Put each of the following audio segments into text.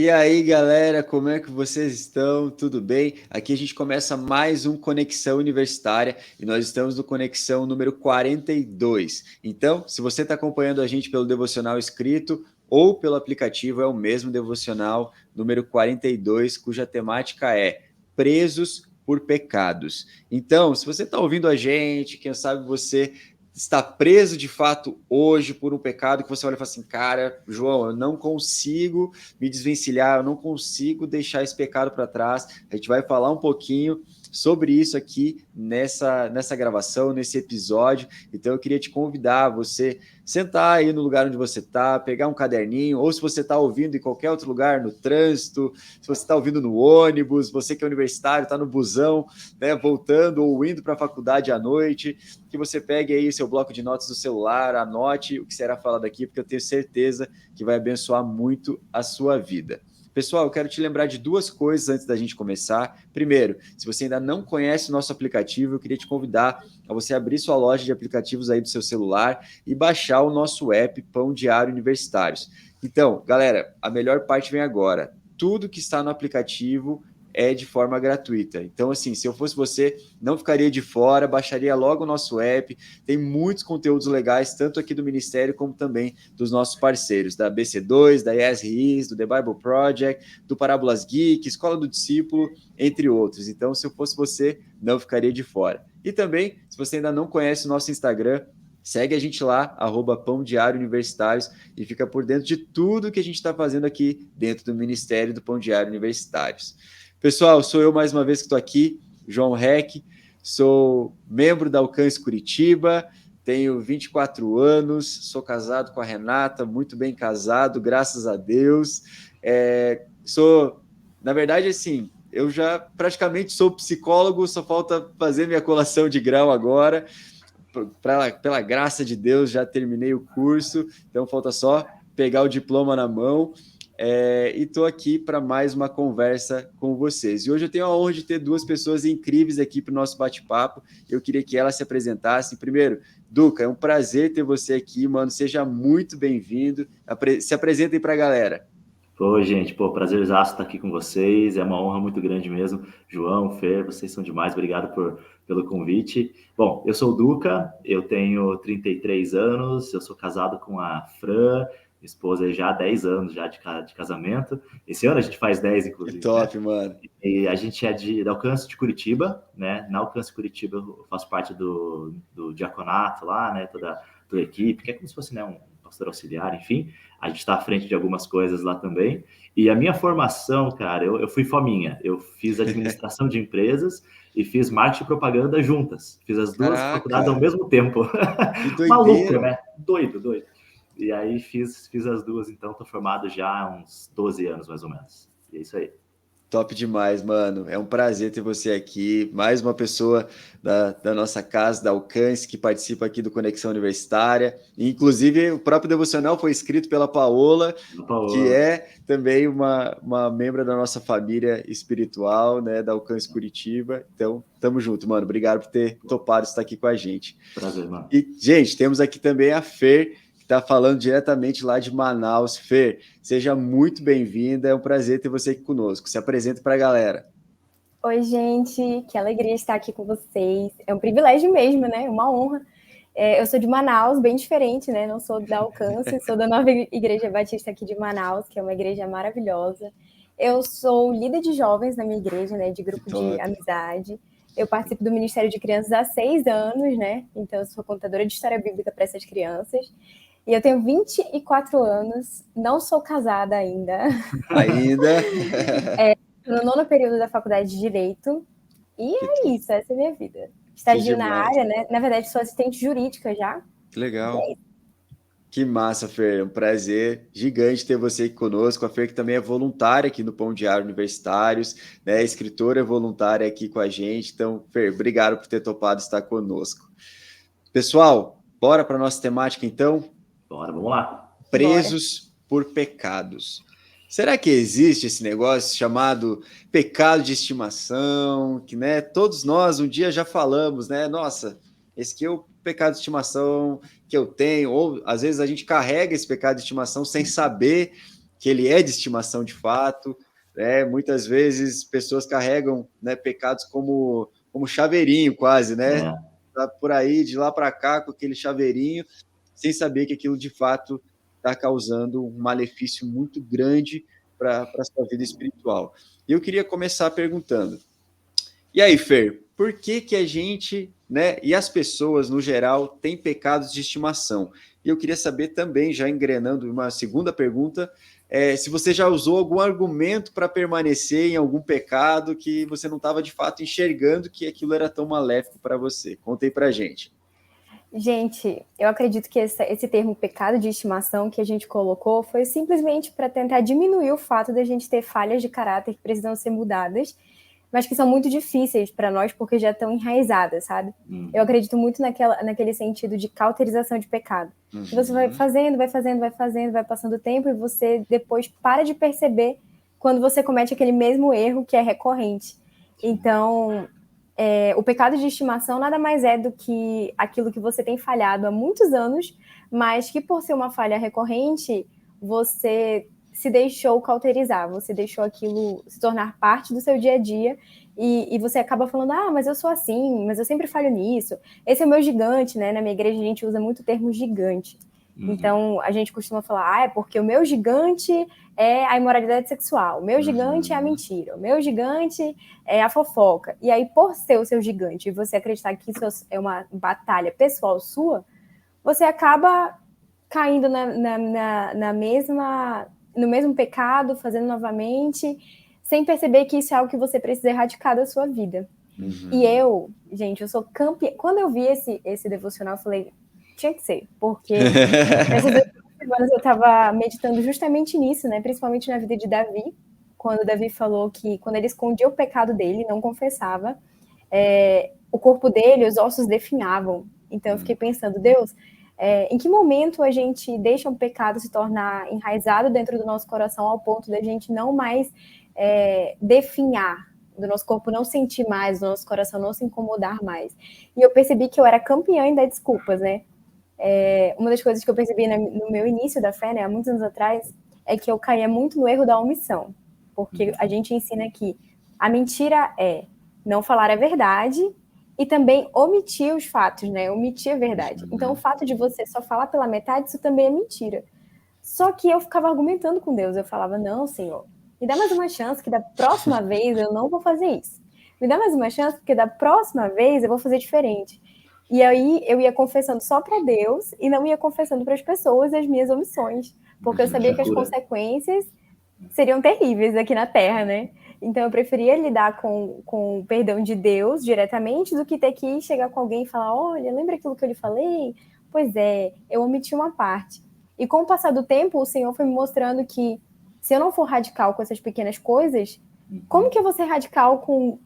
E aí, galera, como é que vocês estão? Tudo bem? Aqui a gente começa mais um Conexão Universitária e nós estamos no Conexão número 42. Então, se você está acompanhando a gente pelo devocional escrito ou pelo aplicativo, é o mesmo devocional número 42, cuja temática é Presos por Pecados. Então, se você está ouvindo a gente, quem sabe você está preso de fato hoje por um pecado que você olha e fala assim, cara, João, eu não consigo me desvencilhar, eu não consigo deixar esse pecado para trás. A gente vai falar um pouquinho sobre isso aqui nessa gravação, nesse episódio. Então eu queria te convidar a você sentar aí no lugar onde você está, pegar um caderninho, ou se você está ouvindo em qualquer outro lugar, no trânsito, se você está ouvindo no ônibus, você que é universitário, está no busão, né, voltando ou indo para a faculdade à noite, que você pegue aí o seu bloco de notas do celular, anote o que será falado aqui, porque eu tenho certeza que vai abençoar muito a sua vida. Pessoal, eu quero te lembrar de duas coisas antes da gente começar. Primeiro, se você ainda não conhece o nosso aplicativo, eu queria te convidar a você abrir sua loja de aplicativos aí do seu celular e baixar o nosso app Pão Diário Universitários. Então, galera, a melhor parte vem agora. Tudo que está no aplicativo é de forma gratuita. Então, assim, se eu fosse você, não ficaria de fora, baixaria logo o nosso app. Tem muitos conteúdos legais, tanto aqui do Ministério, como também dos nossos parceiros, da BC2, da ESRIs, do The Bible Project, do Parábolas Geek, Escola do Discípulo, entre outros. Então, se eu fosse você, não ficaria de fora. E também, se você ainda não conhece o nosso Instagram, segue a gente lá, @Pão Diário Universitários, e fica por dentro de tudo que a gente está fazendo aqui dentro do Ministério do Pão Diário Universitários. Pessoal, sou eu mais uma vez que estou aqui, João Reck, sou membro da Alcance Curitiba, tenho 24 anos, sou casado com a Renata, muito bem casado, graças a Deus. Na verdade, assim, eu já praticamente sou psicólogo, só falta fazer minha colação de grau agora. Pela graça de Deus, já terminei o curso, então falta só pegar o diploma na mão. E estou aqui para mais uma conversa com vocês. E hoje eu tenho a honra de ter duas pessoas incríveis aqui para o nosso bate-papo. Eu queria que elas se apresentassem. Primeiro, Duca, é um prazer ter você aqui, mano. Seja muito bem-vindo. Se apresentem para a galera. Pô, gente, prazerzaço estar aqui com vocês, é uma honra muito grande mesmo. João, Fer, vocês são demais, obrigado pelo convite. Bom, eu sou o Duca, eu tenho 33 anos, eu sou casado com a Fran, minha esposa já há 10 anos já de casamento. Esse ano a gente faz 10, Que inclusive, né? top, mano. E a gente é da Alcance de Curitiba, né? Na Alcance Curitiba eu faço parte do diaconato lá, né? Toda a equipe, que é como se fosse, né, um pastor auxiliar, enfim. A gente está à frente de algumas coisas lá também. E a minha formação, cara, eu fui fominha. Eu fiz administração de empresas e fiz marketing e propaganda juntas. Fiz as duas faculdades ao Caraca, mesmo tempo. que Maluco, doideira. né? Doido. E aí fiz as duas, então tô formado já há uns 12 anos, mais ou menos. E é isso aí. Top demais, mano. É um prazer ter você aqui. Mais uma pessoa da nossa casa, da Alcance, que participa aqui do Conexão Universitária. E, inclusive, o próprio devocional foi escrito pela Paola, que Paola. é também uma membro da nossa família espiritual, né, da Alcance Curitiba. Então, tamo junto, mano. Obrigado por ter topado estar aqui com a gente. Prazer, mano. E, gente, temos aqui também a Fer, que está falando diretamente lá de Manaus. Fer, seja muito bem-vinda, é um prazer ter você aqui conosco. Se apresente para a galera. Oi, gente, que alegria estar aqui com vocês. É um privilégio mesmo, né? Uma honra. Eu sou de Manaus, bem diferente, né? Não sou da Alcance, sou da Nova Igreja Batista aqui de Manaus, que é uma igreja maravilhosa. Eu sou líder de jovens na minha igreja, né? De grupo de amizade. Eu participo do Ministério de Crianças há 6 anos, né? Então, eu sou contadora de história bíblica para essas crianças. E eu tenho 24 anos, não sou casada ainda. Ainda? No 9º período da faculdade de Direito. E é isso, essa é a minha vida. Que Estagio na demais. área, né? Na verdade, sou assistente jurídica já. Que legal. Que massa, Fer. É um prazer gigante ter você aqui conosco. A Fer, que também é voluntária aqui no Pão Diário Universitários, né? Escritora voluntária aqui com a gente. Então, Fer, obrigado por ter topado estar conosco. Pessoal, bora para a nossa temática, então? Bora, vamos lá. Presos por pecados. Será que existe esse negócio chamado pecado de estimação? Que, né, todos nós um dia já falamos, né? Nossa, esse aqui é o pecado de estimação que eu tenho. Ou às vezes a gente carrega esse pecado de estimação sem saber. que ele é de estimação de fato. Né? Muitas vezes pessoas carregam, né, pecados como chaveirinho quase, né? Tá por aí, de lá para cá, com aquele chaveirinho, sem saber que aquilo de fato está causando um malefício muito grande para a sua vida espiritual. E eu queria começar perguntando, e aí, Fer, por que a gente, né, e as pessoas, no geral, têm pecados de estimação? E eu queria saber também, já engrenando uma segunda pergunta, se você já usou algum argumento para permanecer em algum pecado que você não estava, de fato, enxergando que aquilo era tão maléfico para você. Conta aí para gente. Gente, eu acredito que esse termo pecado de estimação que a gente colocou foi simplesmente para tentar diminuir o fato de a gente ter falhas de caráter que precisam ser mudadas, mas que são muito difíceis para nós porque já estão enraizadas, sabe? Eu acredito muito naquele sentido de cauterização de pecado. Que você vai fazendo, vai passando o tempo e você depois para de perceber quando você comete aquele mesmo erro que é recorrente. Então, o pecado de estimação nada mais é do que aquilo que você tem falhado há muitos anos, mas que por ser uma falha recorrente, você se deixou cauterizar, você deixou aquilo se tornar parte do seu dia a dia e você acaba falando, mas eu sou assim, mas eu sempre falho nisso. Esse é o meu gigante, né? Na minha igreja a gente usa muito o termo gigante. Então, a gente costuma falar, é porque o meu gigante é a imoralidade sexual, o meu gigante é a mentira, o meu gigante é a fofoca. E aí, por ser o seu gigante e você acreditar que isso é uma batalha pessoal sua, você acaba caindo no mesmo pecado, fazendo novamente, sem perceber que isso é algo que você precisa erradicar da sua vida. E eu sou campeã. Quando eu vi esse devocional, eu falei, tinha que ser, porque nessas 2 semanas eu estava meditando justamente nisso, né? Principalmente na vida de Davi, quando Davi falou que quando ele escondia o pecado dele, não confessava, o corpo dele, os ossos definhavam. Então eu fiquei pensando, Deus, em que momento a gente deixa um pecado se tornar enraizado dentro do nosso coração ao ponto da gente não mais definhar, do nosso corpo não sentir mais, do nosso coração não se incomodar mais. E eu percebi que eu era campeã em dar desculpas, né? Uma das coisas que eu percebi no meu início da fé, né, há muitos anos atrás, é que eu caía muito no erro da omissão. Porque a gente ensina que a mentira é não falar a verdade e também omitir os fatos, né? Omitir a verdade. Então, o fato de você só falar pela metade, isso também é mentira. Só que eu ficava argumentando com Deus. Eu falava, não, Senhor, me dá mais uma chance, que da próxima vez eu não vou fazer isso. Me dá mais uma chance, porque da próxima vez eu vou fazer diferente. E aí eu ia confessando só para Deus e não ia confessando para as pessoas as minhas omissões, porque eu sabia que as consequências seriam terríveis aqui na Terra, né? Então eu preferia lidar com o perdão de Deus diretamente do que ter que chegar com alguém e falar, olha, lembra aquilo que eu lhe falei? Pois é, eu omiti uma parte. E com o passar do tempo, o Senhor foi me mostrando que se eu não for radical com essas pequenas coisas, como que eu vou ser radical com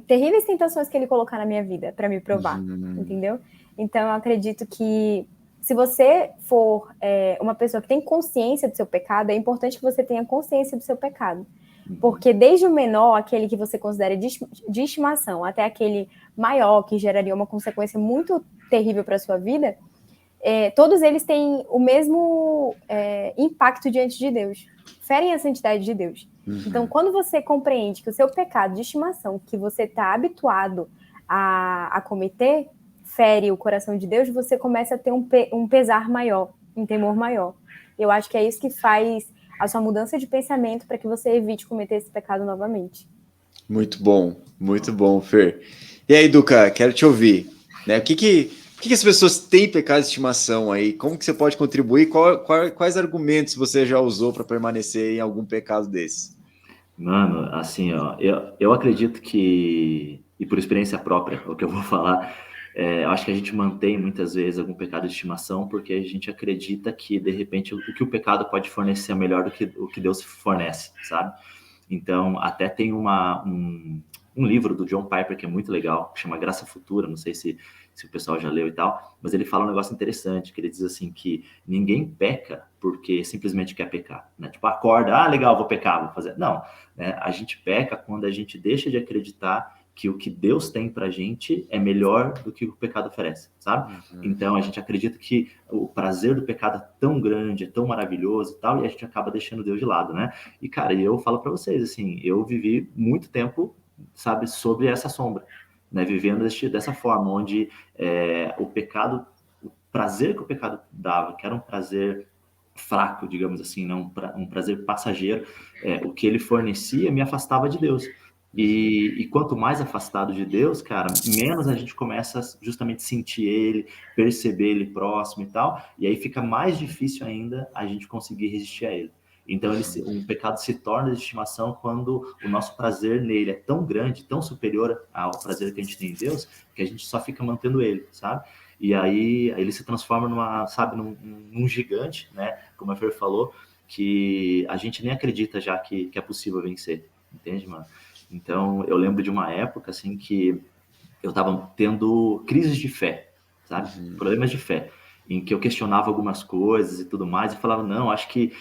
terríveis tentações que ele colocar na minha vida para me provar, entendeu? Então, eu acredito que se você for uma pessoa que tem consciência do seu pecado, é importante que você tenha consciência do seu pecado. Porque desde o menor, aquele que você considera de estimação, até aquele maior, que geraria uma consequência muito terrível para a sua vida, todos eles têm o mesmo impacto diante de Deus. Ferem a santidade de Deus. Então, quando você compreende que o seu pecado de estimação, que você está habituado a cometer, fere o coração de Deus, você começa a ter um pesar maior, um temor maior. Eu acho que é isso que faz a sua mudança de pensamento para que você evite cometer esse pecado novamente. Muito bom, Fer. E aí, Duca, quero te ouvir. Né? Por que as pessoas têm pecado de estimação aí? Como que você pode contribuir? Quais argumentos você já usou para permanecer em algum pecado desse? Mano, assim, ó, eu acredito que, e por experiência própria, o que eu vou falar, eu acho que a gente mantém muitas vezes algum pecado de estimação porque a gente acredita que, de repente, o que o pecado pode fornecer é melhor do que o que Deus fornece, sabe? Então, até tem um livro do John Piper que é muito legal, que chama Graça Futura, não sei se o pessoal já leu e tal, mas ele fala um negócio interessante, que ele diz assim que ninguém peca porque simplesmente quer pecar, né? Tipo, acorda, legal, vou pecar, vou fazer. Não, né? A gente peca quando a gente deixa de acreditar que o que Deus tem pra gente é melhor do que o pecado oferece, sabe? Então a gente acredita que o prazer do pecado é tão grande, é tão maravilhoso e tal, e a gente acaba deixando Deus de lado, né? E cara, eu falo pra vocês, assim, eu vivi muito tempo, sabe, sobre essa sombra, né? Vivendo dessa forma, onde o pecado, o prazer que o pecado dava, que era um prazer fraco, digamos assim, não um prazer passageiro, o que ele fornecia me afastava de Deus. E quanto mais afastado de Deus, cara, menos a gente começa a justamente sentir ele, perceber ele próximo e tal, e aí fica mais difícil ainda a gente conseguir resistir a ele. Então, um pecado se torna de estimação quando o nosso prazer nele é tão grande, tão superior ao prazer que a gente tem em Deus, que a gente só fica mantendo ele, sabe? E aí ele se transforma num gigante, né? Como a Fer falou, que a gente nem acredita já que é possível vencer, entende, mano? Então, eu lembro de uma época, assim, que eu tava tendo crises de fé, sabe? Problemas de fé, em que eu questionava algumas coisas e tudo mais, e falava, não, acho que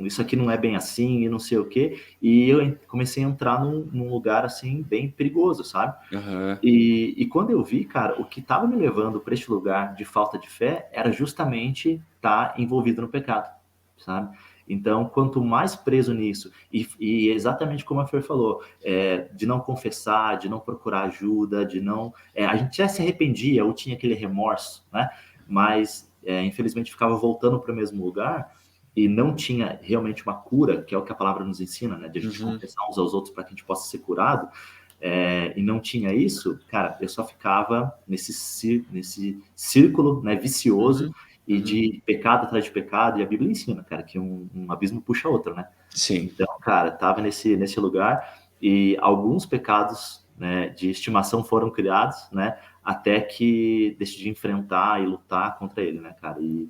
isso aqui não é bem assim, e não sei o quê. E eu comecei a entrar num lugar, assim, bem perigoso, sabe? E quando eu vi, cara, o que estava me levando para este lugar de falta de fé era justamente estar envolvido no pecado, sabe? Então, quanto mais preso nisso, e exatamente como a Fer falou, de não confessar, de não procurar ajuda, de não... a gente já se arrependia ou tinha aquele remorso, né? Mas, infelizmente, ficava voltando para o mesmo lugar e não tinha realmente uma cura, que é o que a palavra nos ensina, né? De a gente confessar uns aos outros para que a gente possa ser curado. E não tinha isso, cara, eu só ficava nesse círculo, né, vicioso, e de pecado atrás de pecado, e a Bíblia ensina, cara, que um abismo puxa outro, né? Sim. Então, cara, tava nesse lugar, e alguns pecados, né, de estimação foram criados, né, até que decidi enfrentar e lutar contra ele, né, cara, e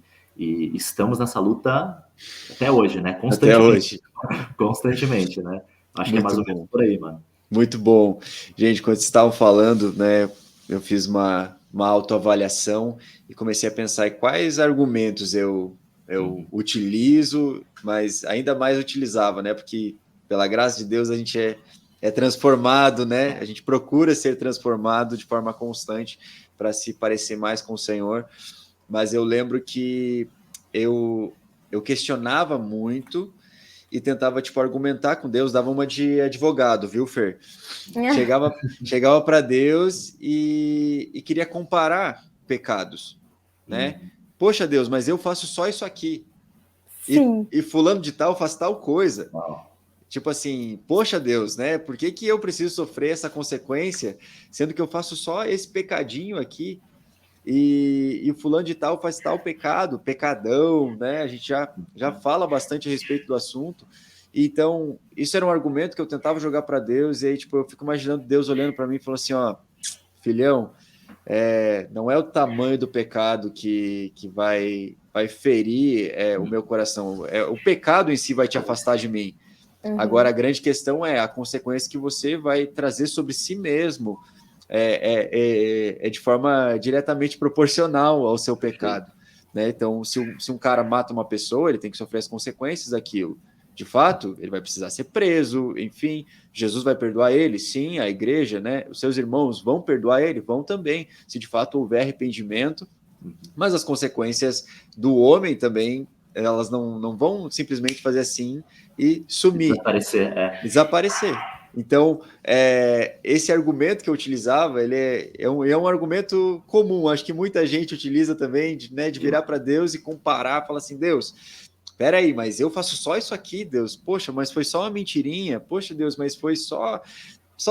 estamos nessa luta até hoje, né, constantemente. Até hoje. Constantemente, né? Acho que é mais ou menos bom. Por aí, mano. Muito bom. Gente, quando vocês estavam falando, né, eu fiz uma autoavaliação e comecei a pensar em quais argumentos eu utilizo, mas ainda mais utilizava, né? Porque, pela graça de Deus, a gente é transformado, né? A gente procura ser transformado de forma constante para se parecer mais com o Senhor. Mas eu lembro que eu questionava muito e tentava, tipo, argumentar com Deus, dava uma de advogado, viu, Fer? Chegava para Deus e queria comparar pecados, né? Poxa, Deus, mas eu faço só isso aqui. E fulano de tal faz tal coisa. Tipo assim, poxa, Deus, né? Por que eu preciso sofrer essa consequência, sendo que eu faço só esse pecadinho aqui? E fulano de tal faz tal pecado, pecadão, né? A gente já fala bastante a respeito do assunto. Então, isso era um argumento que eu tentava jogar para Deus, e aí, tipo, eu fico imaginando Deus olhando para mim e falando assim, ó, filhão, não é o tamanho do pecado que vai ferir o meu coração, o pecado em si vai te afastar de mim. Agora, a grande questão é a consequência que você vai trazer sobre si mesmo, de forma diretamente proporcional ao seu pecado, né? Então, se um cara mata uma pessoa, ele tem que sofrer as consequências daquilo. De fato, ele vai precisar ser preso, enfim. Jesus vai perdoar ele? Sim, a igreja, né? Os seus irmãos vão perdoar ele? Vão também, se de fato houver arrependimento. Mas as consequências do homem também, elas não vão simplesmente fazer assim e sumir. Desaparecer. Então, esse argumento que eu utilizava, ele é um argumento comum, acho que muita gente utiliza também, de virar para Deus e comparar, falar assim, Deus, peraí, mas eu faço só isso aqui, Deus, poxa, mas foi só uma mentirinha, poxa, Deus, mas foi só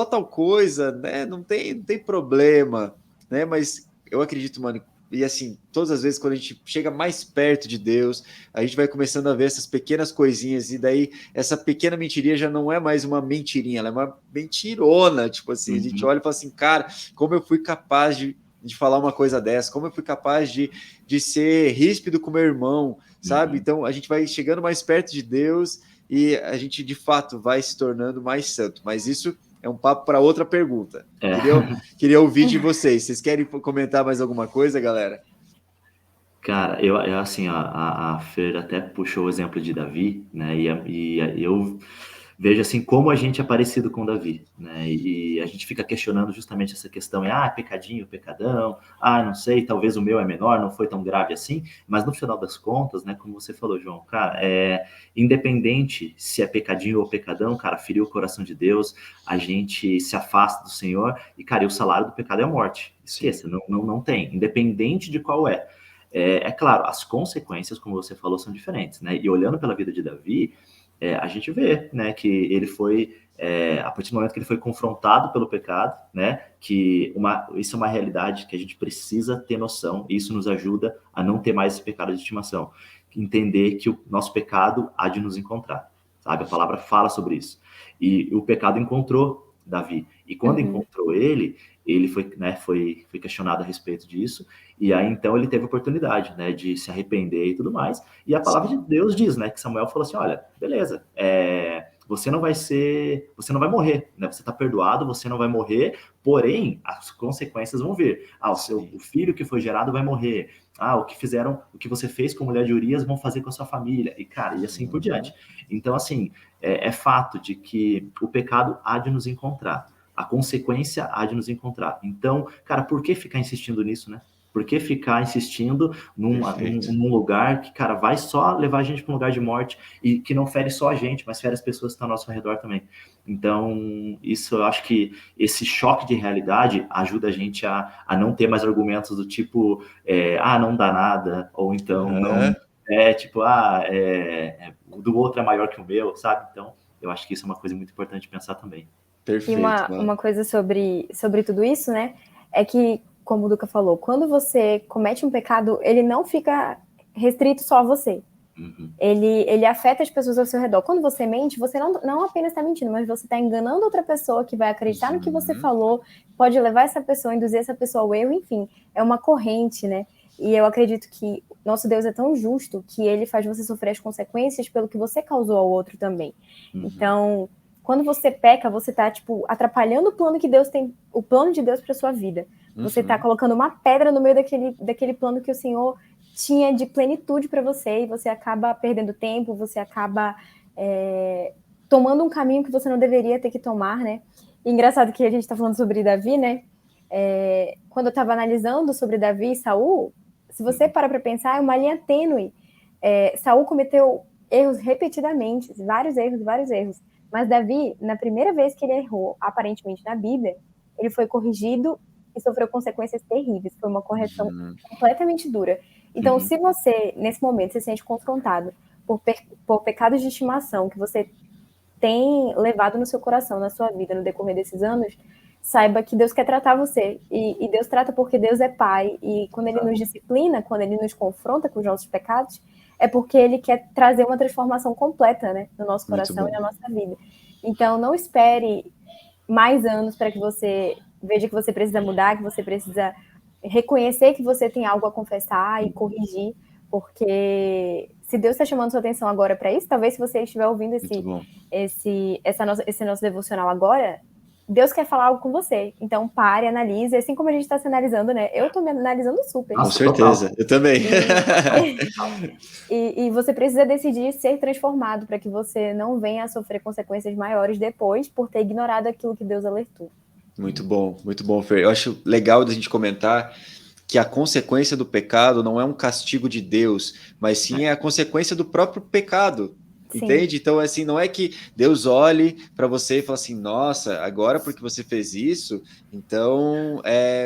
tal coisa, né, não tem problema, né, mas eu acredito, mano, e assim, todas as vezes quando a gente chega mais perto de Deus, a gente vai começando a ver essas pequenas coisinhas, e daí essa pequena mentirinha já não é mais uma mentirinha, ela é uma mentirona, tipo assim, a gente olha e fala assim, cara, como eu fui capaz de falar uma coisa dessa, como eu fui capaz de ser ríspido com meu irmão, sabe? Então a gente vai chegando mais perto de Deus e a gente de fato vai se tornando mais santo, mas isso é um papo para outra pergunta. Queria ouvir de vocês. Vocês querem comentar mais alguma coisa, galera? Cara, eu assim, a Fer até puxou o exemplo de Davi, né? E eu veja assim como a gente é parecido com Davi, né? E a gente fica questionando justamente essa questão, pecadinho, pecadão, não sei, talvez o meu é menor, não foi tão grave assim, mas no final das contas, né, como você falou, João, cara, independente se é pecadinho ou pecadão, cara, feriu o coração de Deus, a gente se afasta do Senhor, e, cara, e o salário do pecado é a morte. Esqueça, não tem, independente de qual é. É claro, as consequências, como você falou, são diferentes, né? E olhando pela vida de Davi, a gente vê, né, que ele foi, a partir do momento que ele foi confrontado pelo pecado, né, que isso é uma realidade que a gente precisa ter noção, e isso nos ajuda a não ter mais esse pecado de estimação. Entender que o nosso pecado há de nos encontrar, sabe? A palavra fala sobre isso. E o pecado encontrou Davi. E quando encontrou ele foi, né, foi questionado a respeito disso, e aí então ele teve a oportunidade, né, de se arrepender e tudo mais. E a palavra de Deus diz, né, que Samuel falou assim, olha, beleza, você não vai morrer, né? Você está perdoado, você não vai morrer, porém as consequências vão vir. O filho que foi gerado vai morrer. O que você fez com a mulher de Urias vão fazer com a sua família. E, cara, e assim por diante. Então, assim, é fato de que o pecado há de nos encontrar. A consequência há de nos encontrar. Então, cara, por que ficar insistindo nisso, né? Por que ficar insistindo num lugar que, cara, vai só levar a gente para um lugar de morte e que não fere só a gente, mas fere as pessoas que estão ao nosso redor também. Então, isso eu acho que esse choque de realidade ajuda a gente a não ter mais argumentos do tipo, não dá nada, ou então, o do outro é maior que o meu, sabe? Então, eu acho que isso é uma coisa muito importante pensar também. Perfeito. E uma coisa sobre tudo isso, né, é que, como o Duca falou, quando você comete um pecado, ele não fica restrito só a você. Ele afeta as pessoas ao seu redor. Quando você mente, você não apenas está mentindo, mas você está enganando outra pessoa que vai acreditar no que você falou, pode levar essa pessoa, induzir essa pessoa ao erro, enfim, é uma corrente, né? E eu acredito que nosso Deus é tão justo que ele faz você sofrer as consequências pelo que você causou ao outro também. Então, quando você peca, você está, tipo, atrapalhando o plano que Deus tem, o plano de Deus para sua vida. Você está colocando uma pedra no meio daquele plano que o Senhor tinha de plenitude para você, e você acaba perdendo tempo, você acaba tomando um caminho que você não deveria ter que tomar, né? E engraçado que a gente está falando sobre Davi, né? Quando eu estava analisando sobre Davi e Saul, se você para pensar, é uma linha tênue. Saul cometeu erros repetidamente, vários erros. Mas Davi, na primeira vez que ele errou, aparentemente na Bíblia, ele foi corrigido e sofreu consequências terríveis. Foi uma correção completamente dura. Então, se você, nesse momento, se sente confrontado por pecados de estimação que você tem levado no seu coração, na sua vida, no decorrer desses anos, saiba que Deus quer tratar você. E Deus trata porque Deus é Pai. E quando Ele nos disciplina, quando Ele nos confronta com os nossos pecados, é porque Ele quer trazer uma transformação completa, né, no nosso coração e na nossa vida. Então, não espere mais anos para que você veja que você precisa mudar, que você precisa reconhecer que você tem algo a confessar e corrigir, porque se Deus está chamando sua atenção agora para isso, talvez se você estiver ouvindo esse nosso devocional agora, Deus quer falar algo com você. Então, pare, analise, assim como a gente está se analisando, né? Eu estou me analisando super. Com certeza, eu também. E você precisa decidir ser transformado para que você não venha a sofrer consequências maiores depois por ter ignorado aquilo que Deus alertou. Muito bom, Fer. Eu acho legal da gente comentar que a consequência do pecado não é um castigo de Deus, mas sim é a consequência do próprio pecado. Sim. Entende? Então, assim, não é que Deus olhe para você e fale assim, nossa, agora porque você fez isso, então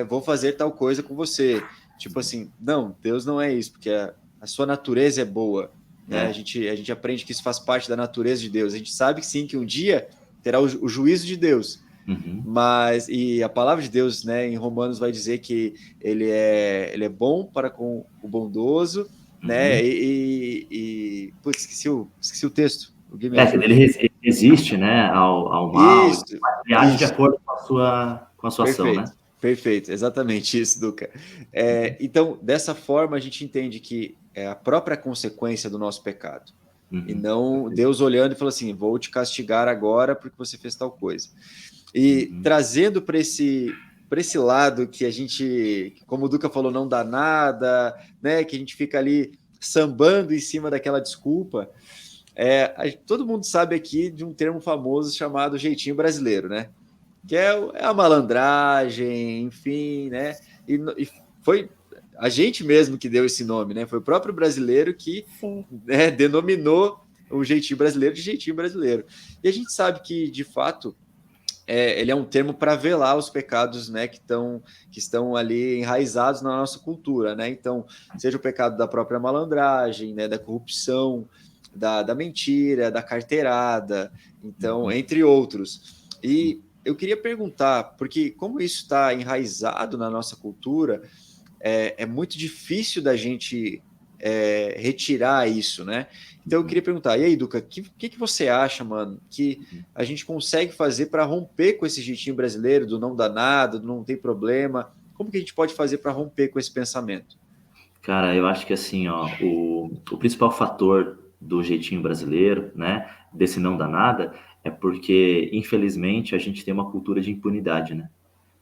vou fazer tal coisa com você. Tipo assim, não, Deus não é isso, porque a sua natureza é boa. Né? A gente aprende que isso faz parte da natureza de Deus. A gente sabe que sim, que um dia terá o juízo de Deus. Mas, e a palavra de Deus, né, em Romanos vai dizer que ele é bom para com o bondoso, né, putz, esqueci o texto. Ele resiste, né, ao mal, e age de acordo com a sua ação, né? Perfeito, exatamente isso, Duca. Então, dessa forma, a gente entende que é a própria consequência do nosso pecado. E não Deus olhando e falando assim, vou te castigar agora porque você fez tal coisa. E trazendo para esse lado que a gente, como o Duca falou, não dá nada, né? Que a gente fica ali sambando em cima daquela desculpa. todo mundo sabe aqui de um termo famoso chamado jeitinho brasileiro, né? Que é a malandragem, enfim, né? E foi a gente mesmo que deu esse nome, né? Foi o próprio brasileiro que, né, denominou o jeitinho brasileiro de jeitinho brasileiro. E a gente sabe que, de fato, ele é um termo para velar os pecados, né, que estão ali enraizados na nossa cultura, né? Então, seja o pecado da própria malandragem, né, da corrupção, da mentira, da carteirada, então, entre outros. E eu queria perguntar, porque como isso está enraizado na nossa cultura, é muito difícil da gente retirar isso, né? Então eu queria perguntar, e aí, Duca, o que você acha, mano, que a gente consegue fazer para romper com esse jeitinho brasileiro do não dá nada, do não tem problema? Como que a gente pode fazer para romper com esse pensamento? Cara, eu acho que assim, ó, o principal fator do jeitinho brasileiro, né, desse não dá nada, é porque, infelizmente, a gente tem uma cultura de impunidade, né?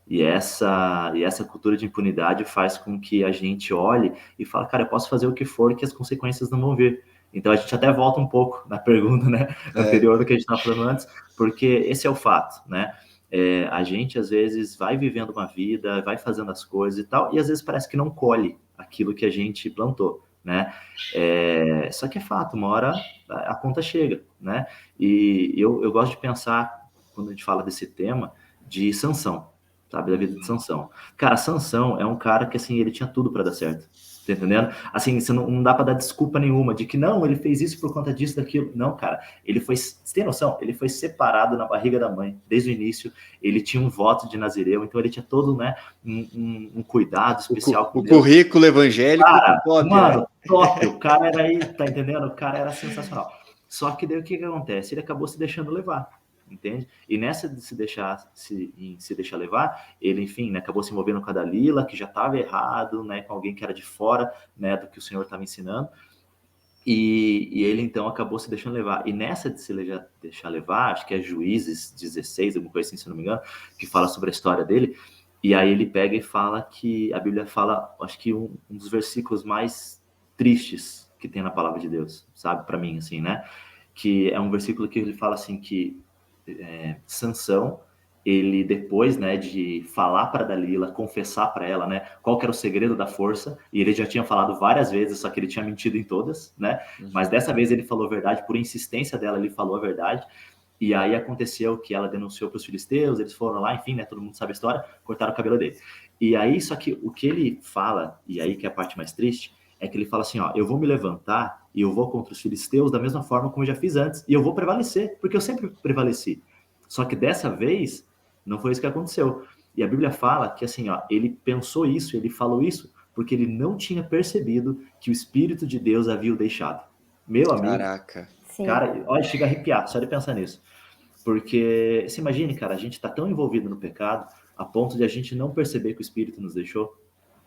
E essa cultura de impunidade faz com que a gente olhe e fale, cara, eu posso fazer o que for que as consequências não vão vir. Então a gente até volta um pouco na pergunta, né, anterior do que a gente estava falando antes, porque esse é o fato, né? A gente às vezes vai vivendo uma vida, vai fazendo as coisas e tal, e às vezes parece que não colhe aquilo que a gente plantou, né? Só que é fato, uma hora a conta chega, né? E eu gosto de pensar, quando a gente fala desse tema, de Sansão, sabe, da vida de Sansão. Cara, Sansão é um cara que, assim, ele tinha tudo para dar certo, tá entendendo? Assim, você não dá para dar desculpa nenhuma de que não, ele fez isso por conta disso, daquilo. Não, cara, ele foi, você tem noção? Ele foi separado na barriga da mãe, desde o início, ele tinha um voto de Nazireu, então ele tinha todo, né, um cuidado especial com o Deus. currículo evangélico, cara, top, mano, né? top, o cara era aí, tá entendendo? O cara era sensacional. Só que daí o que acontece? Ele acabou se deixando levar, entende? E nessa de se deixar levar, ele, enfim, né, acabou se envolvendo com a Dalila, que já estava errado, né, com alguém que era de fora, né, do que o Senhor estava ensinando. E ele, então, acabou se deixando levar. E nessa de se deixar levar, acho que é Juízes 16, alguma coisa assim, se não me engano, que fala sobre a história dele. E aí ele pega e fala que a Bíblia fala, acho que um dos versículos mais tristes que tem na palavra de Deus, sabe? Para mim, assim, né? Que é um versículo que ele fala assim que Sansão, ele depois, né, de falar para Dalila, confessar para ela, né, qual que era o segredo da força, e ele já tinha falado várias vezes, só que ele tinha mentido em todas, né, mas dessa vez ele falou a verdade, por insistência dela, ele falou a verdade, e aí aconteceu que ela denunciou para os filisteus, eles foram lá, enfim, né, todo mundo sabe a história, cortaram o cabelo dele. E aí, só que o que ele fala, e aí que é a parte mais triste, é que ele fala assim, ó, eu vou me levantar e eu vou contra os filisteus da mesma forma como eu já fiz antes, e eu vou prevalecer, porque eu sempre prevaleci. Só que dessa vez, não foi isso que aconteceu. E a Bíblia fala que, assim, ó, ele pensou isso, ele falou isso, porque ele não tinha percebido que o Espírito de Deus havia o deixado. Meu amigo, Caraca. cara, olha, chega a arrepiar só de pensar nisso. Porque, se imagine, cara, a gente tá tão envolvido no pecado a ponto de a gente não perceber que o Espírito nos deixou,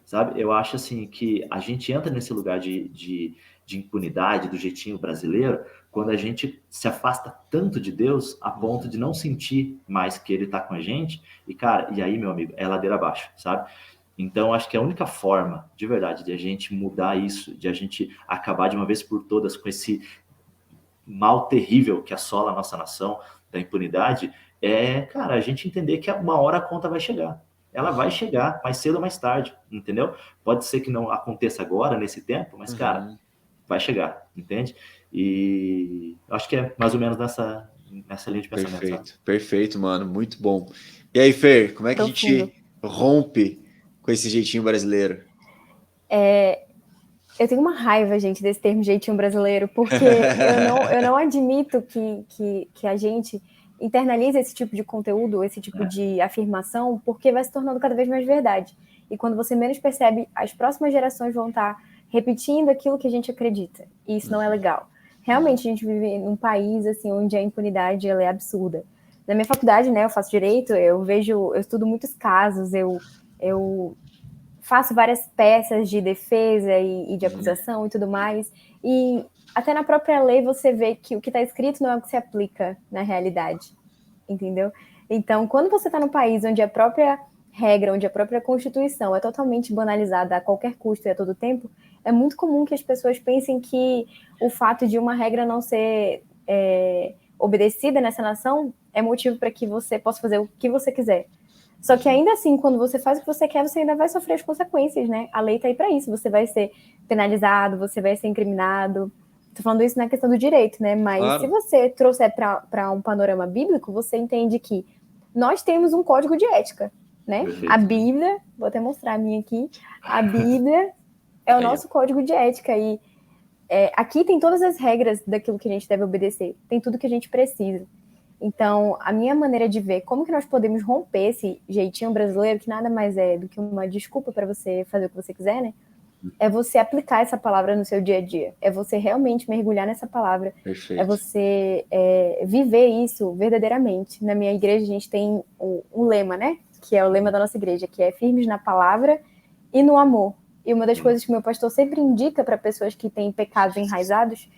sabe? Eu acho, assim, que a gente entra nesse lugar de impunidade, do jeitinho brasileiro, quando a gente se afasta tanto de Deus a ponto de não sentir mais que Ele tá com a gente. E, cara, e aí, meu amigo, é ladeira abaixo, sabe? Então, acho que a única forma, de verdade, de a gente mudar isso, de a gente acabar de uma vez por todas com esse mal terrível que assola a nossa nação, da impunidade, cara, a gente entender que uma hora a conta vai chegar. Ela vai chegar, mais cedo ou mais tarde, entendeu? Pode ser que não aconteça agora, nesse tempo, mas, cara, vai chegar, entende? E acho que é mais ou menos nessa linha de pensamento. Perfeito, sabe? perfeito, mano, muito bom. E aí, Fer, como é que a gente rompe com esse jeitinho brasileiro? Eu tenho uma raiva, gente, desse termo jeitinho brasileiro, porque eu não admito que a gente internaliza esse tipo de conteúdo, esse tipo de afirmação, porque vai se tornando cada vez mais verdade. E quando você menos percebe, as próximas gerações vão estar repetindo aquilo que a gente acredita. E isso não é legal. Realmente, a gente vive num país assim, onde a impunidade ela é absurda. Na minha faculdade, né, eu faço direito, eu estudo muitos casos, eu faço várias peças de defesa e de acusação e tudo mais. E até na própria lei você vê que o que está escrito não é o que se aplica na realidade, entendeu? Então, quando você está num país onde a própria regra, onde a própria Constituição é totalmente banalizada a qualquer custo e a todo tempo, É muito comum que as pessoas pensem que o fato de uma regra não ser obedecida nessa nação é motivo para que você possa fazer o que você quiser. Só que ainda assim, quando você faz o que você quer, você ainda vai sofrer as consequências, né? A lei tá aí para isso. Você vai ser penalizado, você vai ser incriminado. Tô falando isso na questão do direito, né? Mas se você trouxer para um panorama bíblico, você entende que nós temos um código de ética, né? Perfeito. A Bíblia, vou até mostrar a minha aqui, a Bíblia é o nosso código de ética e aqui tem todas as regras daquilo que a gente deve obedecer, tem tudo que a gente precisa. Então, a minha maneira de ver como que nós podemos romper esse jeitinho brasileiro, que nada mais é do que uma desculpa para você fazer o que você quiser, né? É você aplicar essa palavra no seu dia a dia. É você realmente mergulhar nessa palavra. Perfeito. É você viver isso verdadeiramente. Na minha igreja, a gente tem um lema, né? Que é o lema da nossa igreja, que é firmes na palavra e no amor. E uma das coisas que meu pastor sempre indica para pessoas que têm pecados enraizados,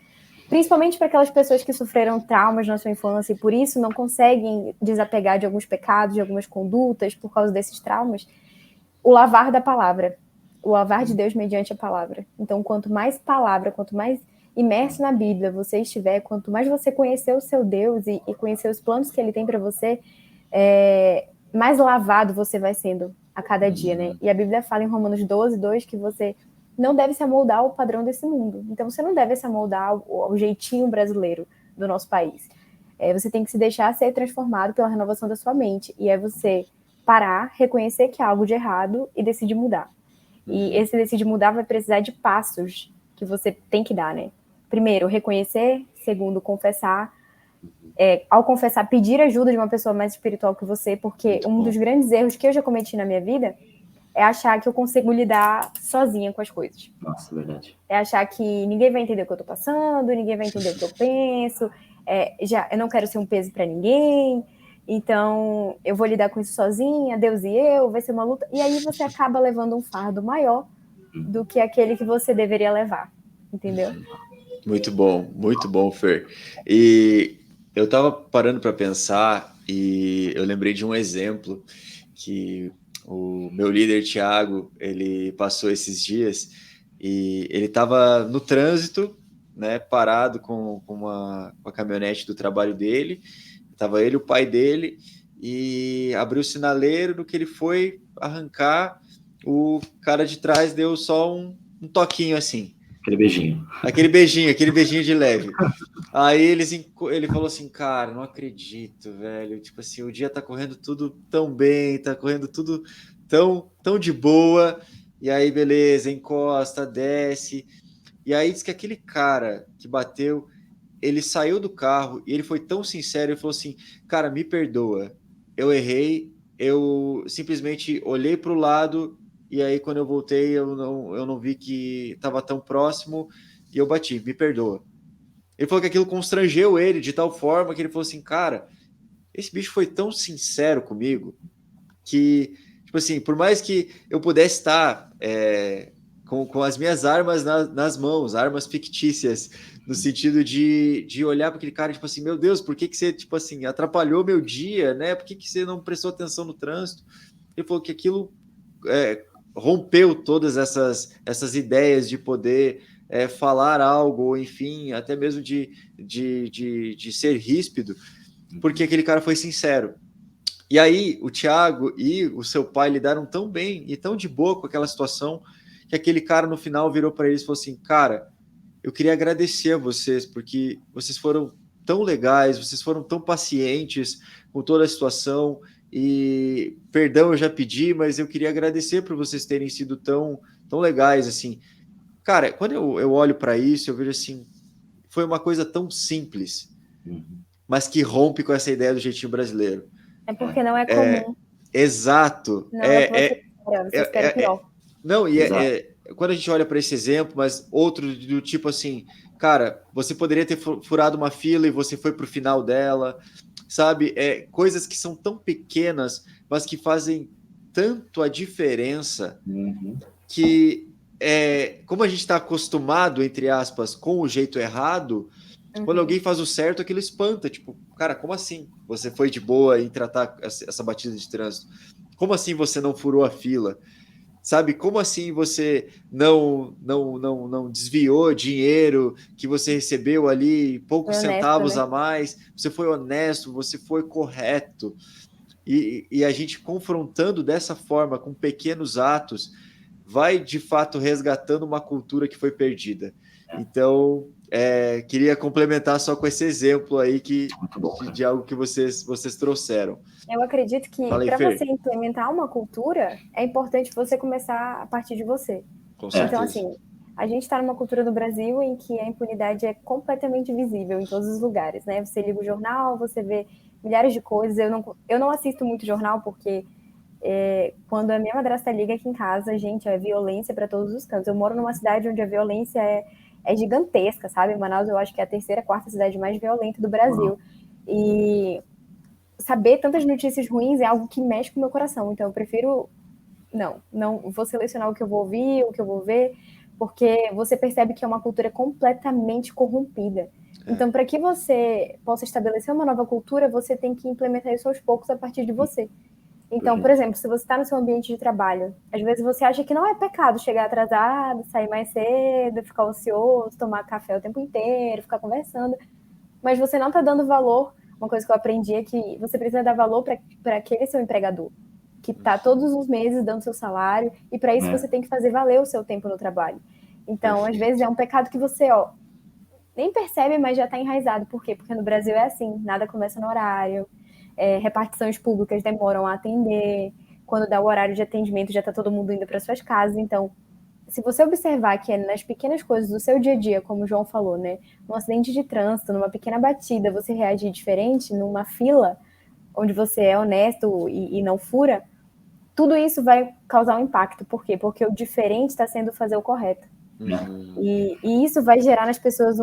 principalmente para aquelas pessoas que sofreram traumas na sua infância e por isso não conseguem desapegar de alguns pecados, de algumas condutas por causa desses traumas, o lavar da palavra, o lavar de Deus mediante a palavra. Então, quanto mais palavra, quanto mais imerso na Bíblia você estiver, quanto mais você conhecer o seu Deus e conhecer os planos que ele tem para você, mais lavado você vai sendo a cada dia, né? E a Bíblia fala em Romanos 12:2 que você não deve se amoldar ao padrão desse mundo. Então, você não deve se amoldar ao jeitinho brasileiro do nosso país. Você tem que se deixar ser transformado pela renovação da sua mente. E é você parar, reconhecer que há algo de errado e decidir mudar. E esse decidir mudar vai precisar de passos que você tem que dar, né? Primeiro, reconhecer. Segundo, confessar. Ao confessar, pedir ajuda de uma pessoa mais espiritual que você, porque um dos grandes erros que eu já cometi na minha vida é achar que eu consigo lidar sozinha com as coisas. Nossa, verdade. É achar que ninguém vai entender o que eu tô passando, ninguém vai entender o que eu penso, eu não quero ser um peso para ninguém, então eu vou lidar com isso sozinha, Deus e eu, vai ser uma luta. E aí você acaba levando um fardo maior do que aquele que você deveria levar, entendeu? Muito bom, Fer. E eu tava parando para pensar e eu lembrei de um exemplo que o meu líder, Thiago, ele passou esses dias e ele estava no trânsito, né, parado com a caminhonete do trabalho dele, estava ele e o pai dele, e abriu o sinaleiro. No que ele foi arrancar, o cara de trás deu só um toquinho assim. Aquele beijinho. Aquele beijinho de leve. Aí ele falou assim, cara, não acredito, velho. Tipo assim, o dia tá correndo tudo tão bem, tá correndo tudo tão de boa. E aí, beleza, encosta, desce. E aí diz que aquele cara que bateu, ele saiu do carro e ele foi tão sincero, ele falou assim, cara, me perdoa. Eu errei, eu simplesmente olhei para o lado e aí quando eu voltei eu não vi que estava tão próximo e eu bati, me perdoa. Ele falou que aquilo constrangeu ele de tal forma que ele falou assim, cara, esse bicho foi tão sincero comigo que, tipo assim, por mais que eu pudesse estar com as minhas armas nas mãos, armas fictícias, no sentido de olhar para aquele cara, tipo assim, meu Deus, por que você, tipo assim, atrapalhou meu dia, né? Por que você não prestou atenção no trânsito? Ele falou que aquilo rompeu todas essas ideias de poder falar algo, ou enfim, até mesmo de ser ríspido, porque aquele cara foi sincero. E aí o Thiago e o seu pai lidaram tão bem e tão de boa com aquela situação que aquele cara no final virou para eles e falou assim, cara, eu queria agradecer a vocês porque vocês foram tão legais, vocês foram tão pacientes com toda a situação e perdão eu já pedi, mas eu queria agradecer por vocês terem sido tão legais, assim. Cara, quando eu olho para isso, eu vejo assim, foi uma coisa tão simples, mas que rompe com essa ideia do jeitinho brasileiro. É porque não é comum. Exato. Não é o que você espera, você espera pior. Não, e quando a gente olha para esse exemplo, mas outro do tipo assim, cara, você poderia ter furado uma fila e você foi para o final dela, sabe? Coisas que são tão pequenas, mas que fazem tanto a diferença que, como a gente está acostumado, entre aspas, com o jeito errado, quando alguém faz o certo, aquilo espanta. Tipo, cara, como assim você foi de boa em tratar essa batida de trânsito? Como assim você não furou a fila? Sabe, como assim você não desviou dinheiro que você recebeu ali, poucos Foi honesto, centavos né? a mais, você foi honesto, você foi correto. E a gente confrontando dessa forma, com pequenos atos, vai de fato resgatando uma cultura que foi perdida. Então, queria complementar só com esse exemplo aí Muito bom, de algo que vocês trouxeram. Eu acredito que Fala aí, para você Fer. implementar uma cultura, é importante você começar a partir de você. Com Então, certeza. assim, a gente está numa cultura no Brasil em que a impunidade é completamente visível em todos os lugares, né? Você liga o jornal, você vê milhares de coisas. Eu não assisto muito jornal porque quando a minha madrasta liga aqui em casa, gente, é violência para todos os cantos. Eu moro numa cidade onde a violência é gigantesca, sabe? Manaus, eu acho que é a terceira, quarta cidade mais violenta do Brasil. E saber tantas notícias ruins é algo que mexe com o meu coração. Então, eu prefiro não vou selecionar o que eu vou ouvir, o que eu vou ver, porque você percebe que é uma cultura completamente corrompida. Então, para que você possa estabelecer uma nova cultura, você tem que implementar isso aos poucos a partir de você. Então, por exemplo, se você está no seu ambiente de trabalho, às vezes você acha que não é pecado chegar atrasado, sair mais cedo, ficar ocioso, tomar café o tempo inteiro, ficar conversando, mas você não está dando valor. Uma coisa que eu aprendi é que você precisa dar valor para aquele seu empregador, que está todos os meses dando seu salário, e para isso você tem que fazer valer o seu tempo no trabalho. Então, às vezes é um pecado que você nem percebe, mas já está enraizado. Por quê? Porque no Brasil é assim, nada começa no horário, repartições públicas demoram a atender, quando dá o horário de atendimento já está todo mundo indo para suas casas. Então, se você observar que é nas pequenas coisas do seu dia a dia, como o João falou, né? Num acidente de trânsito, numa pequena batida, você reagir diferente, numa fila onde você é honesto e não fura, tudo isso vai causar um impacto. Por quê? Porque o diferente está sendo fazer o correto. E isso vai gerar nas pessoas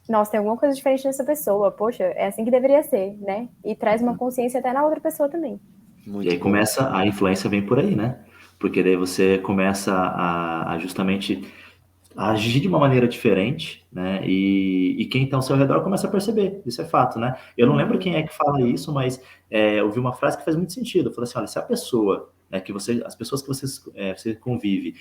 nossa, tem alguma coisa diferente nessa pessoa, poxa, é assim que deveria ser, né? E traz uma consciência até na outra pessoa também. E aí começa, a influência vem por aí, né? Porque daí você começa a justamente agir de uma maneira diferente, né? E quem está ao seu redor começa a perceber, isso é fato, né? Eu não lembro quem é que fala isso, mas eu vi uma frase que faz muito sentido. Eu falei assim, olha, se a pessoa, né, as pessoas que você convive,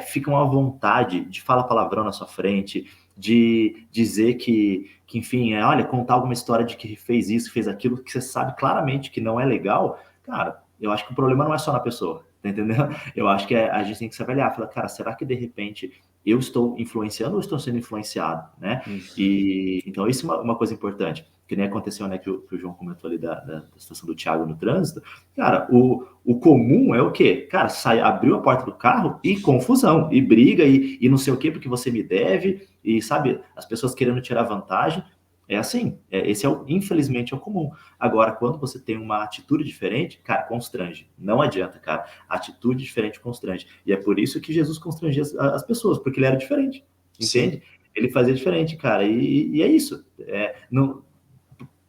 ficam à vontade de falar palavrão na sua frente, de dizer que enfim, olha, contar alguma história de que fez isso, fez aquilo, que você sabe claramente que não é legal, cara, eu acho que o problema não é só na pessoa, tá entendendo? Eu acho que a gente tem que se avaliar, falar, cara, será que de repente eu estou influenciando ou estou sendo influenciado, né? E então isso é uma coisa importante, que nem aconteceu, né, que o João comentou ali da situação do Thiago no trânsito. Cara, o comum é o quê? Cara, abriu a porta do carro e confusão, e briga, e não sei o quê, porque você me deve, e sabe, as pessoas querendo tirar vantagem. É assim, esse infelizmente é o comum. Agora, quando você tem uma atitude diferente, cara, constrange. Não adianta, cara. Atitude diferente constrange. E é por isso que Jesus constrangia as pessoas, porque ele era diferente. Entende? Sim. Ele fazia diferente, cara. E é isso. Não,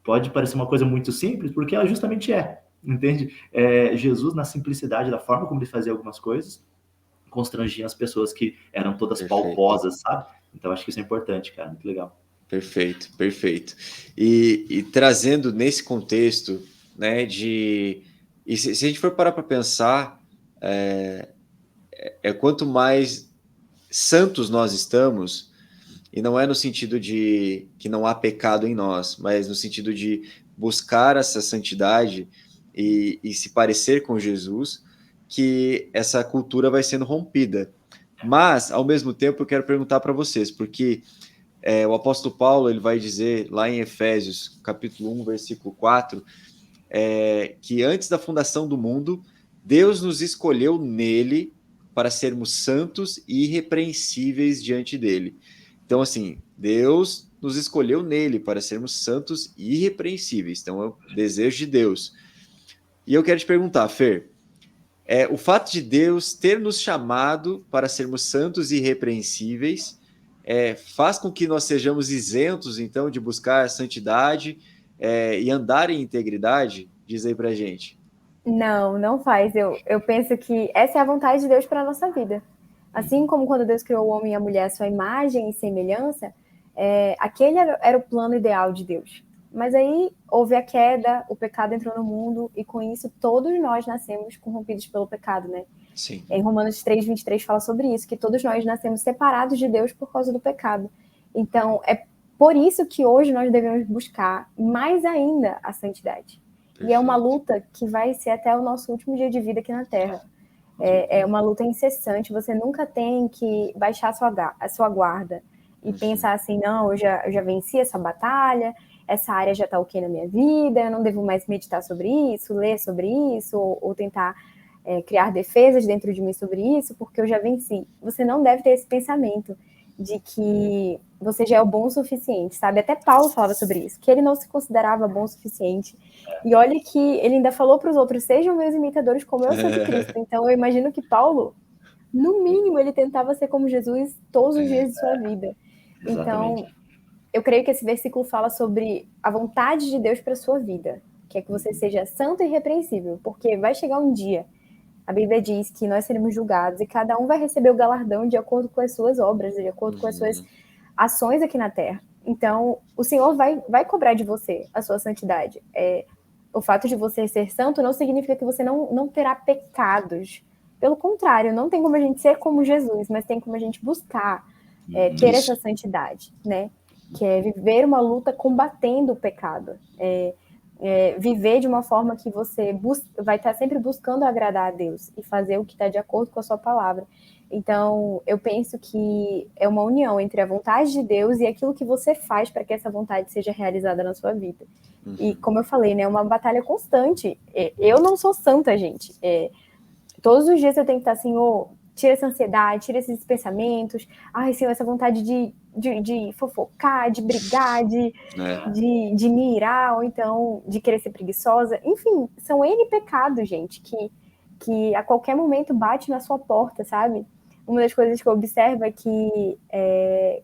pode parecer uma coisa muito simples, porque ela justamente entende? Jesus, na simplicidade da forma como ele fazia algumas coisas, constrangia as pessoas que eram todas palposas, sabe? Então, acho que isso é importante, cara. Muito legal. Perfeito, perfeito. E trazendo nesse contexto, né, e se a gente for parar para pensar, quanto mais santos nós estamos, e não é no sentido de que não há pecado em nós, mas no sentido de buscar essa santidade e se parecer com Jesus, que essa cultura vai sendo rompida. Mas, ao mesmo tempo, eu quero perguntar para vocês, porque o apóstolo Paulo ele vai dizer lá em Efésios, capítulo 1, versículo 4, que antes da fundação do mundo, Deus nos escolheu nele para sermos santos e irrepreensíveis diante dele. Então, assim, Deus nos escolheu nele para sermos santos e irrepreensíveis. Então, é o desejo de Deus. E eu quero te perguntar, Fer, o fato de Deus ter nos chamado para sermos santos e irrepreensíveis faz com que nós sejamos isentos, então, de buscar a santidade e andar em integridade? Diz aí pra gente. Não faz. Eu penso que essa é a vontade de Deus para a nossa vida. Assim como quando Deus criou o homem e a mulher à sua imagem e semelhança, aquele era o plano ideal de Deus. Mas aí houve a queda, o pecado entrou no mundo e com isso todos nós nascemos corrompidos pelo pecado, né? Sim. Em Romanos 3:23 fala sobre isso, que todos nós nascemos separados de Deus por causa do pecado. Então, é por isso que hoje nós devemos buscar mais ainda a santidade. Perfeito. E é uma luta que vai ser até o nosso último dia de vida aqui na Terra. É uma luta incessante, você nunca tem que baixar a sua guarda e pensar assim, não, eu já venci essa batalha, essa área já está ok na minha vida, eu não devo mais meditar sobre isso, ler sobre isso, ou tentar criar defesas dentro de mim sobre isso, porque eu já venci. Você não deve ter esse pensamento de que você já é o bom o suficiente, sabe? Até Paulo falava sobre isso, que ele não se considerava bom o suficiente. E olha que ele ainda falou para os outros, sejam meus imitadores como eu sou de Cristo. Então eu imagino que Paulo, no mínimo, ele tentava ser como Jesus todos os dias de sua vida. Exatamente. Então, eu creio que esse versículo fala sobre a vontade de Deus para a sua vida, que é que você seja santo e irrepreensível, porque vai chegar um dia, a Bíblia diz que nós seremos julgados e cada um vai receber o galardão de acordo com as suas obras, de acordo com as suas ações aqui na Terra. Então, o Senhor vai cobrar de você a sua santidade. O fato de você ser santo não significa que você não terá pecados. Pelo contrário, não tem como a gente ser como Jesus, mas tem como a gente buscar ter essa santidade, né? Que é viver uma luta combatendo o pecado. Viver de uma forma que você vai estar sempre buscando agradar a Deus e fazer o que está de acordo com a sua palavra. Então, eu penso que é uma união entre a vontade de Deus e aquilo que você faz para que essa vontade seja realizada na sua vida. E, como eu falei, né, é uma batalha constante. Eu não sou santa, gente. Todos os dias eu tenho que estar, Senhor, tira essa ansiedade, tira esses pensamentos. Ai, Senhor, essa vontade de fofocar, de brigar, de me irar, ou então de querer ser preguiçosa. Enfim, são N pecados, gente, que a qualquer momento bate na sua porta, sabe? Uma das coisas que eu observo é que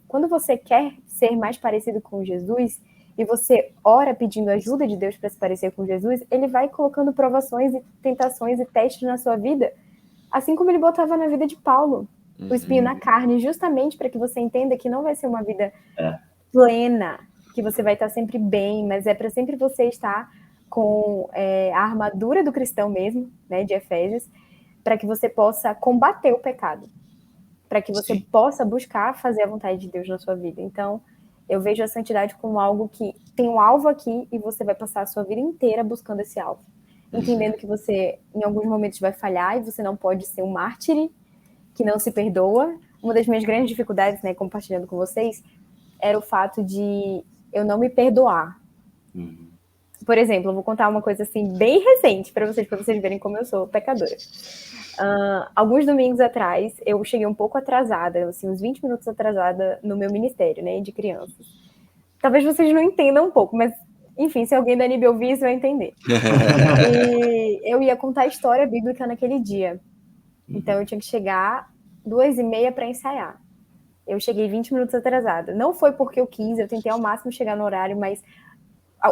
quando você quer ser mais parecido com Jesus e você ora pedindo ajuda de Deus para se parecer com Jesus, ele vai colocando provações e tentações e testes na sua vida, assim como ele botava na vida de Paulo, o espinho na carne, justamente para que você entenda que não vai ser uma vida plena, que você vai estar sempre bem, mas é para sempre você estar com a armadura do cristão mesmo, né, de Efésios, para que você possa combater o pecado, para que você possa buscar fazer a vontade de Deus na sua vida. Então, eu vejo a santidade como algo que tem um alvo aqui e você vai passar a sua vida inteira buscando esse alvo. Entendendo que você, em alguns momentos, vai falhar e você não pode ser um mártir que não se perdoa. Uma das minhas grandes dificuldades, né, compartilhando com vocês, era o fato de eu não me perdoar. Por exemplo, eu vou contar uma coisa assim bem recente para vocês verem como eu sou pecadora. Alguns domingos atrás, eu cheguei um pouco atrasada, assim, uns 20 minutos atrasada no meu ministério, né, de crianças. Talvez vocês não entendam um pouco, mas, enfim, se alguém da NIB ouvir isso, vai entender. E eu ia contar a história bíblica naquele dia. Então, eu tinha que chegar 2h30 para ensaiar. Eu cheguei 20 minutos atrasada. Não foi porque eu quis, eu tentei ao máximo chegar no horário, mas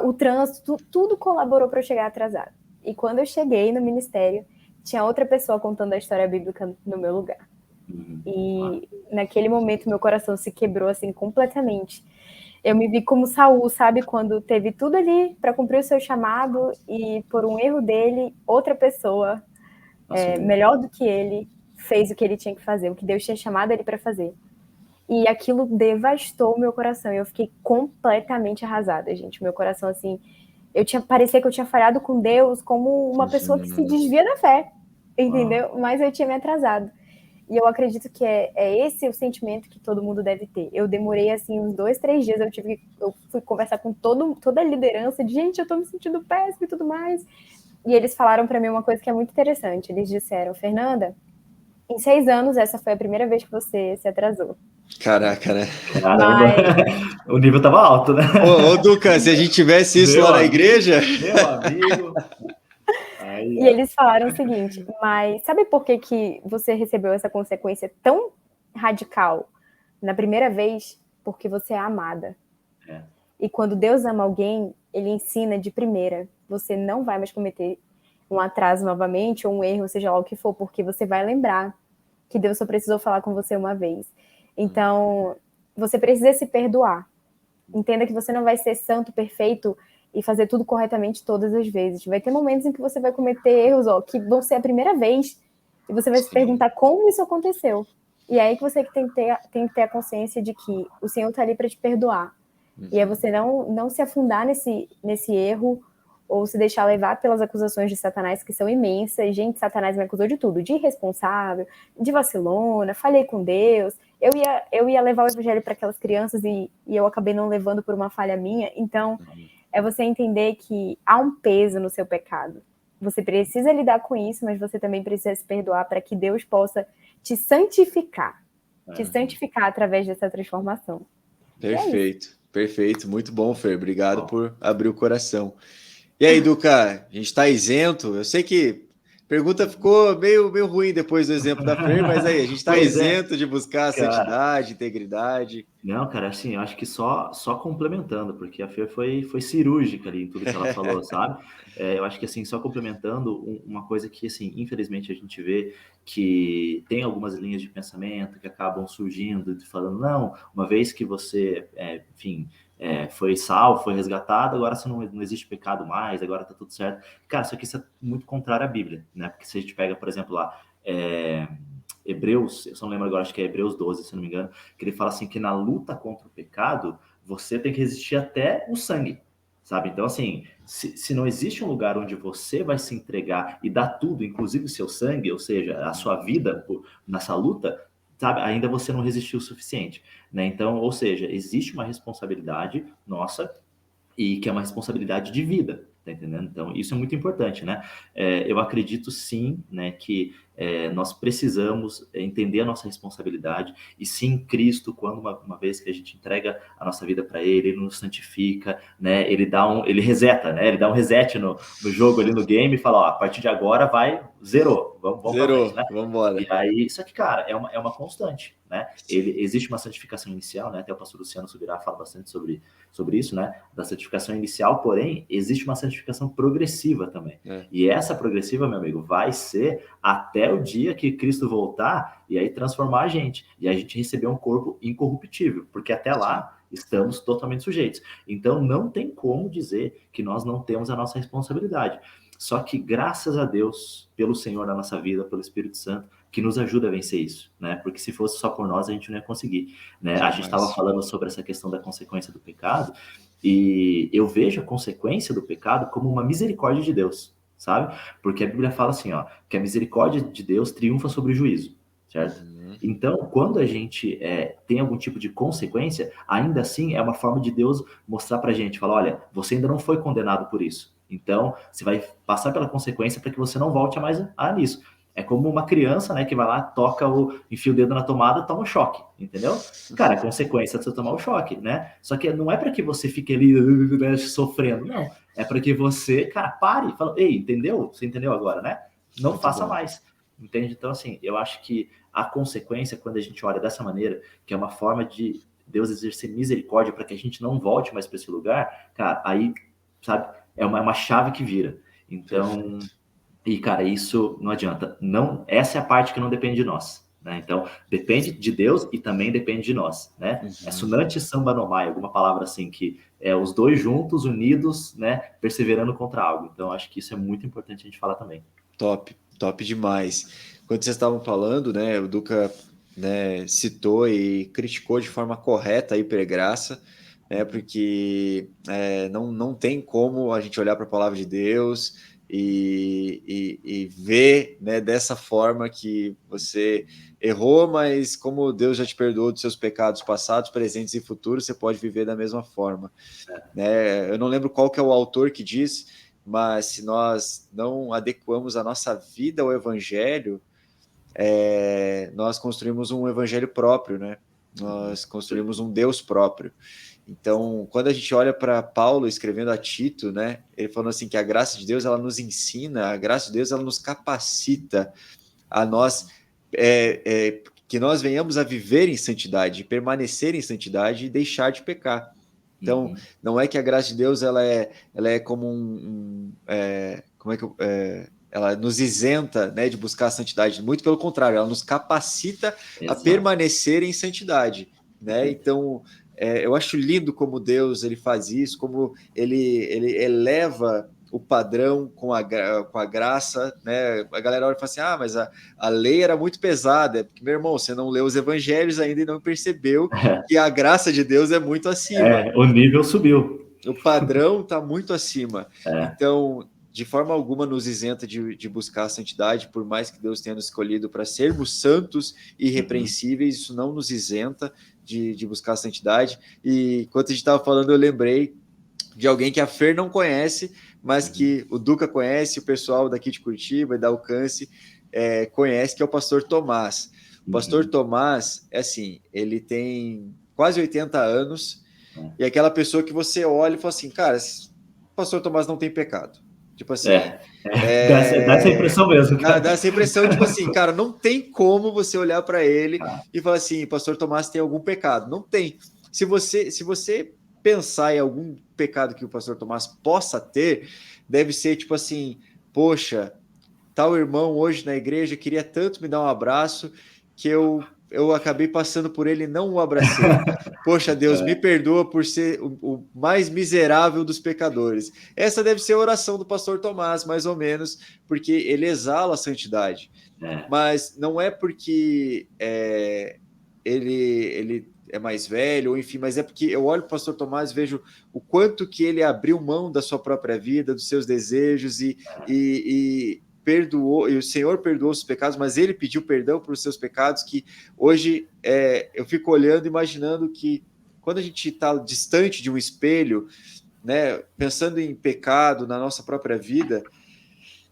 o trânsito, tudo colaborou para eu chegar atrasada. E quando eu cheguei no ministério, tinha outra pessoa contando a história bíblica no meu lugar. E naquele momento, meu coração se quebrou, assim, completamente. Eu me vi como Saul, sabe? Quando teve tudo ali para cumprir o seu chamado e por um erro dele, outra pessoa, melhor do que ele, fez o que ele tinha que fazer, o que Deus tinha chamado ele para fazer. E aquilo devastou o meu coração. Eu fiquei completamente arrasada, gente. Meu coração, assim, parecia que eu tinha falhado com Deus como uma pessoa que se desvia da fé, entendeu? Mas eu tinha me atrasado. E eu acredito que é esse o sentimento que todo mundo deve ter. Eu demorei, assim, uns 2, 3 dias. Eu fui conversar com toda a liderança de, gente, eu tô me sentindo péssimo e tudo mais. E eles falaram para mim uma coisa que é muito interessante. Eles disseram, Fernanda, em 6 anos, essa foi a primeira vez que você se atrasou. Caraca, né? Caramba, o nível tava alto, né? Ô, Duca, se a gente tivesse isso lá na igreja... Meu amigo... E eles falaram o seguinte, mas sabe por que você recebeu essa consequência tão radical na primeira vez? Porque você é amada. E quando Deus ama alguém, ele ensina de primeira. Você não vai mais cometer um atraso novamente, ou um erro, seja lá o que for, porque você vai lembrar que Deus só precisou falar com você uma vez. Então, você precisa se perdoar. Entenda que você não vai ser santo, perfeito e fazer tudo corretamente todas as vezes. Vai ter momentos em que você vai cometer erros, que vão ser a primeira vez, E você vai se perguntar como isso aconteceu. E é aí que você tem que ter a consciência de que o Senhor está ali para te perdoar. E é você não se afundar nesse erro ou se deixar levar pelas acusações de Satanás, que são imensas. Gente, Satanás me acusou de tudo, de irresponsável, de vacilona, falhei com Deus. Eu ia levar o evangelho para aquelas crianças e eu acabei não levando por uma falha minha. Então, é você entender que há um peso no seu pecado. Você precisa lidar com isso, mas você também precisa se perdoar para que Deus possa te santificar através dessa transformação. Perfeito, perfeito. Muito bom, Fer. Obrigado por abrir o coração. E aí, Duca, a gente está isento? Eu sei que a pergunta ficou meio ruim depois do exemplo da Fer, mas aí, a gente está isento de buscar a santidade, integridade? Não, cara, assim, eu acho que só complementando, porque a Fer foi cirúrgica ali em tudo que ela falou, sabe? Eu acho que, assim, só complementando uma coisa que, assim, infelizmente a gente vê que tem algumas linhas de pensamento que acabam surgindo, falando, não, uma vez que você, enfim, foi salvo, foi resgatado, agora você não existe pecado mais, agora tá tudo certo. Cara, só que isso é muito contrário à Bíblia, né? Porque se a gente pega, por exemplo, lá, Hebreus, eu só não lembro agora, acho que é Hebreus 12, se não me engano, que ele fala assim que na luta contra o pecado, você tem que resistir até o sangue, sabe? Então, assim, se não existe um lugar onde você vai se entregar e dar tudo, inclusive o seu sangue, ou seja, a sua vida nessa luta, sabe? Ainda você não resistiu o suficiente, né? Então, ou seja, existe uma responsabilidade nossa e que é uma responsabilidade de vida, tá entendendo? Então, isso é muito importante, né? Eu acredito sim, né, que nós precisamos entender a nossa responsabilidade e sim, Cristo, quando uma vez que a gente entrega a nossa vida para Ele nos santifica, né? Ele reseta, né? Ele dá um reset no jogo ali no game e fala, ó, a partir de agora zerou, vamos pra frente, né? Vamos embora. E aí, só que, cara, é uma constante, né? Existe uma santificação inicial, né? Até o pastor Luciano Subirá fala bastante sobre isso, né? Da santificação inicial, porém, existe uma santificação progressiva também. E essa progressiva, meu amigo, vai ser até o dia que Cristo voltar e aí transformar a gente. E a gente receber um corpo incorruptível, porque até lá estamos totalmente sujeitos. Então, não tem como dizer que nós não temos a nossa responsabilidade. Só que, graças a Deus, pelo Senhor na nossa vida, pelo Espírito Santo, que nos ajuda a vencer isso, né? Porque se fosse só por nós, a gente não ia conseguir, né? A gente estava falando sobre essa questão da consequência do pecado, e eu vejo a consequência do pecado como uma misericórdia de Deus, sabe? Porque a Bíblia fala assim, ó, que a misericórdia de Deus triunfa sobre o juízo, certo? Então, quando a gente tem algum tipo de consequência, ainda assim é uma forma de Deus mostrar pra gente, falar, olha, você ainda não foi condenado por isso. Então, você vai passar pela consequência para que você não volte mais nisso. É como uma criança, né, que vai lá, enfia o dedo na tomada, toma um choque, entendeu? Cara, a consequência de você tomar o choque, né? Só que não é para que você fique ali, né, sofrendo, não. É para que você, cara, pare e fala, ei, entendeu? Você entendeu agora, né? Não muito faça bom. Mais. Entende? Então, assim, eu acho que a consequência, quando a gente olha dessa maneira, que é uma forma de Deus exercer misericórdia para que a gente não volte mais para esse lugar, cara, aí, sabe, é uma chave que vira. Então, e cara, isso não adianta. Não, essa é a parte que não depende de nós, né? Então, depende de Deus e também depende de nós, né? É Sunanti Samba no Mai, alguma palavra assim, que é os dois juntos, unidos, né? Perseverando contra algo. Então, acho que isso é muito importante a gente falar também. Top demais. Quando vocês estavam falando, né, o Duca, né, citou e criticou de forma correta a hipergraça, né, porque não tem como a gente olhar para a palavra de Deus e ver, né, dessa forma que você errou, mas como Deus já te perdoou dos seus pecados passados, presentes e futuros, você pode viver da mesma forma. Né? Eu não lembro qual que é o autor que diz, mas se nós não adequamos a nossa vida ao evangelho, nós construímos um evangelho próprio, né? Nós construímos um Deus próprio. Então, quando a gente olha para Paulo escrevendo a Tito, né, ele falando assim que a graça de Deus, ela nos ensina, a graça de Deus, ela nos capacita a nós, que nós venhamos a viver em santidade, permanecer em santidade e deixar de pecar. Então, não é que a graça de Deus ela é como ela nos isenta, né, de buscar a santidade. Muito pelo contrário, ela nos capacita a permanecer em santidade, né? Então, eu acho lindo como Deus ele faz isso, como ele eleva o padrão com a graça, né? A galera olha e fala assim, mas a lei era muito pesada. É porque, meu irmão, você não leu os evangelhos ainda e não percebeu que a graça de Deus é muito acima. O nível subiu. O padrão está muito acima. É. Então, de forma alguma nos isenta de buscar a santidade, por mais que Deus tenha nos escolhido para sermos santos e irrepreensíveis, isso não nos isenta de buscar a santidade. E enquanto a gente estava falando, eu lembrei de alguém que a Fer não conhece, mas que o Duca conhece, o pessoal daqui de Curitiba e da Alcance conhece, que é o pastor Tomás. O pastor Tomás, assim, ele tem quase 80 anos, e é aquela pessoa que você olha e fala assim, cara, o pastor Tomás não tem pecado. Tipo assim... Dá essa impressão mesmo, cara. Dá essa impressão, tipo assim, cara, não tem como você olhar para ele e falar assim, pastor Tomás tem algum pecado. Não tem. Se você pensar em algum pecado que o pastor Tomás possa ter, deve ser tipo assim, poxa, tal irmão hoje na igreja queria tanto me dar um abraço que eu acabei passando por ele e não o abracei. Poxa, Deus, me perdoa por ser o mais miserável dos pecadores. Essa deve ser a oração do pastor Tomás, mais ou menos, porque ele exala a santidade. Mas não é porque ele é mais velho, ou enfim, mas é porque eu olho para o pastor Tomás e vejo o quanto que ele abriu mão da sua própria vida, dos seus desejos e perdoou, e o Senhor perdoou os pecados, mas ele pediu perdão pelos seus pecados, que hoje eu fico olhando, imaginando que quando a gente está distante de um espelho, né, pensando em pecado na nossa própria vida,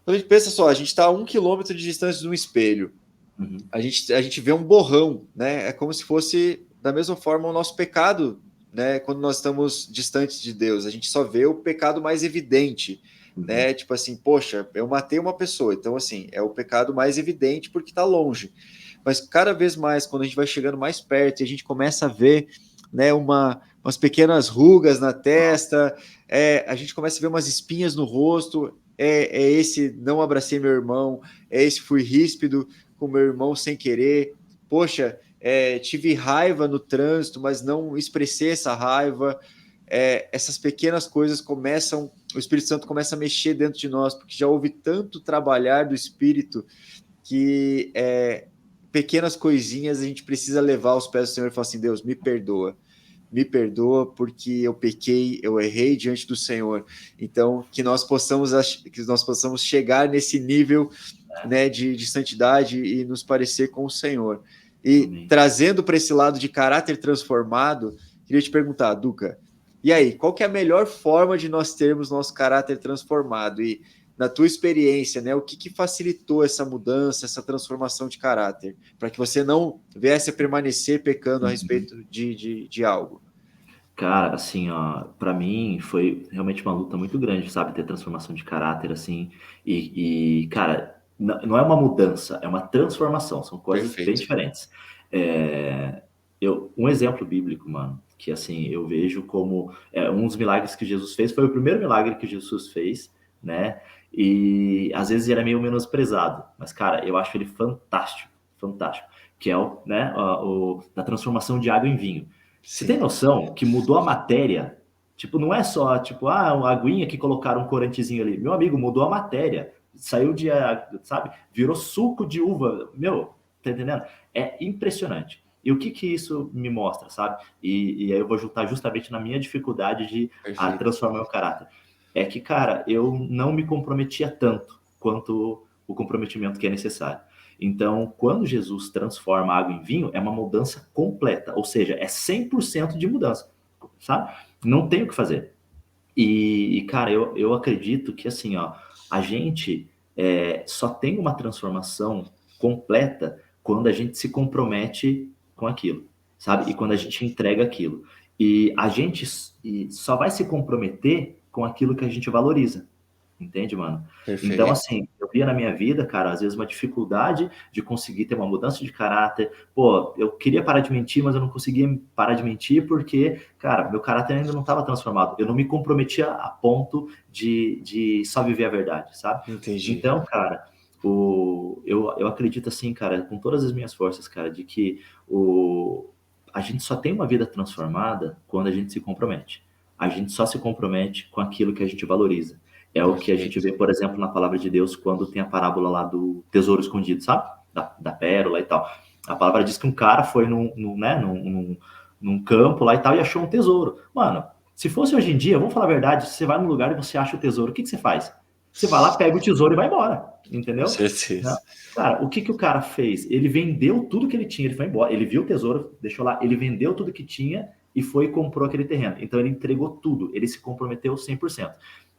então a gente pensa só, a gente está a 1 quilômetro de distância de um espelho, a gente vê um borrão, né, é como se fosse da mesma forma o nosso pecado, né, quando nós estamos distantes de Deus, a gente só vê o pecado mais evidente, né? Tipo assim, poxa, eu matei uma pessoa, então assim, é o pecado mais evidente porque está longe. Mas cada vez mais, quando a gente vai chegando mais perto e a gente começa a ver, né, umas pequenas rugas na testa, a gente começa a ver umas espinhas no rosto, esse não abracei meu irmão, esse fui ríspido com meu irmão sem querer, poxa, tive raiva no trânsito, mas não expressei essa raiva. Essas pequenas coisas começam, o Espírito Santo começa a mexer dentro de nós, porque já houve tanto trabalhar do Espírito que pequenas coisinhas a gente precisa levar aos pés do Senhor e falar assim, Deus, me perdoa porque eu pequei, eu errei diante do Senhor. Então, que nós possamos chegar nesse nível, né, de santidade e nos parecer com o Senhor. E trazendo para esse lado de caráter transformado, queria te perguntar, Duca, e aí, qual que é a melhor forma de nós termos nosso caráter transformado? E na tua experiência, né, o que facilitou essa mudança, essa transformação de caráter, para que você não viesse a permanecer pecando a respeito de algo? Cara, assim, ó, para mim foi realmente uma luta muito grande, sabe, ter transformação de caráter, assim, e cara, não é uma mudança, é uma transformação, são coisas bem diferentes. Um exemplo bíblico, mano, que assim, eu vejo como um dos milagres que Jesus fez, foi o primeiro milagre que Jesus fez, né, e às vezes ele é meio menosprezado, mas cara, eu acho ele fantástico, que é da transformação de água em vinho. Você tem noção que mudou a matéria? Tipo, não é só, tipo, uma aguinha que colocaram um corantezinho ali. Meu amigo, mudou a matéria. Saiu sabe? Virou suco de uva. Meu, tá entendendo? É impressionante. E o que isso me mostra, sabe? E aí eu vou juntar justamente na minha dificuldade de transformar o caráter. É que, cara, eu não me comprometia tanto quanto o comprometimento que é necessário. Então, quando Jesus transforma a água em vinho, é uma mudança completa, ou seja, é 100% de mudança, sabe? Não tem o que fazer. E cara, eu acredito que, assim, ó, a gente só tem uma transformação completa quando a gente se compromete com aquilo, sabe? E quando a gente entrega aquilo. E a gente só vai se comprometer com aquilo que a gente valoriza. Entende, mano? Perfeito. Então, assim, eu via na minha vida, cara, às vezes uma dificuldade de conseguir ter uma mudança de caráter. Pô, eu queria parar de mentir, mas eu não conseguia parar de mentir porque, cara, meu caráter ainda não estava transformado. Eu não me comprometia a ponto de só viver a verdade, sabe? Entendi. Então, cara, eu acredito assim, cara, com todas as minhas forças, cara, de que a gente só tem uma vida transformada quando a gente se compromete. A gente só se compromete com aquilo que a gente valoriza. É o que a gente vê, por exemplo, na palavra de Deus, quando tem a parábola lá do tesouro escondido, sabe? Da pérola e tal. A palavra diz que um cara foi num campo lá e tal e achou um tesouro. Mano, se fosse hoje em dia, vamos falar a verdade, você vai num lugar e você acha o tesouro, o que você faz? Você vai lá, pega o tesouro e vai embora, entendeu? Com certeza. Não. Cara, o que o cara fez? Ele vendeu tudo que ele tinha, ele foi embora, ele viu o tesouro, deixou lá, ele vendeu tudo que tinha e foi e comprou aquele terreno. Então ele entregou tudo, ele se comprometeu 100%.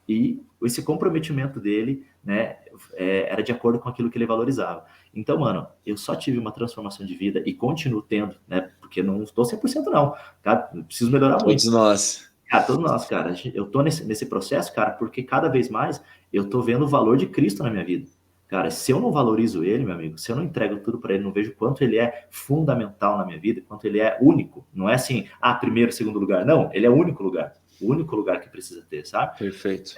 E esse comprometimento dele, né, era de acordo com aquilo que ele valorizava. Então, mano, eu só tive uma transformação de vida e continuo tendo, né, porque não estou 100% não, tá? Preciso melhorar muito. Todos nós. Cara, todos nós, cara. Eu tô nesse processo, cara, porque cada vez mais eu tô vendo o valor de Cristo na minha vida. Cara, se eu não valorizo ele, meu amigo, se eu não entrego tudo para ele, não vejo quanto ele é fundamental na minha vida, quanto ele é único. Não é assim, primeiro, segundo lugar. Não, ele é o único lugar. O único lugar que precisa ter, sabe? Perfeito.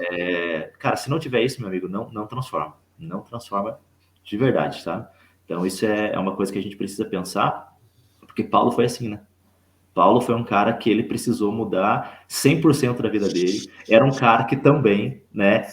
Cara, se não tiver isso, meu amigo, não transforma. Não transforma de verdade, sabe? Então, isso é uma coisa que a gente precisa pensar, porque Paulo foi assim, né? Paulo foi um cara que ele precisou mudar 100% da vida dele. Era um cara que também, né,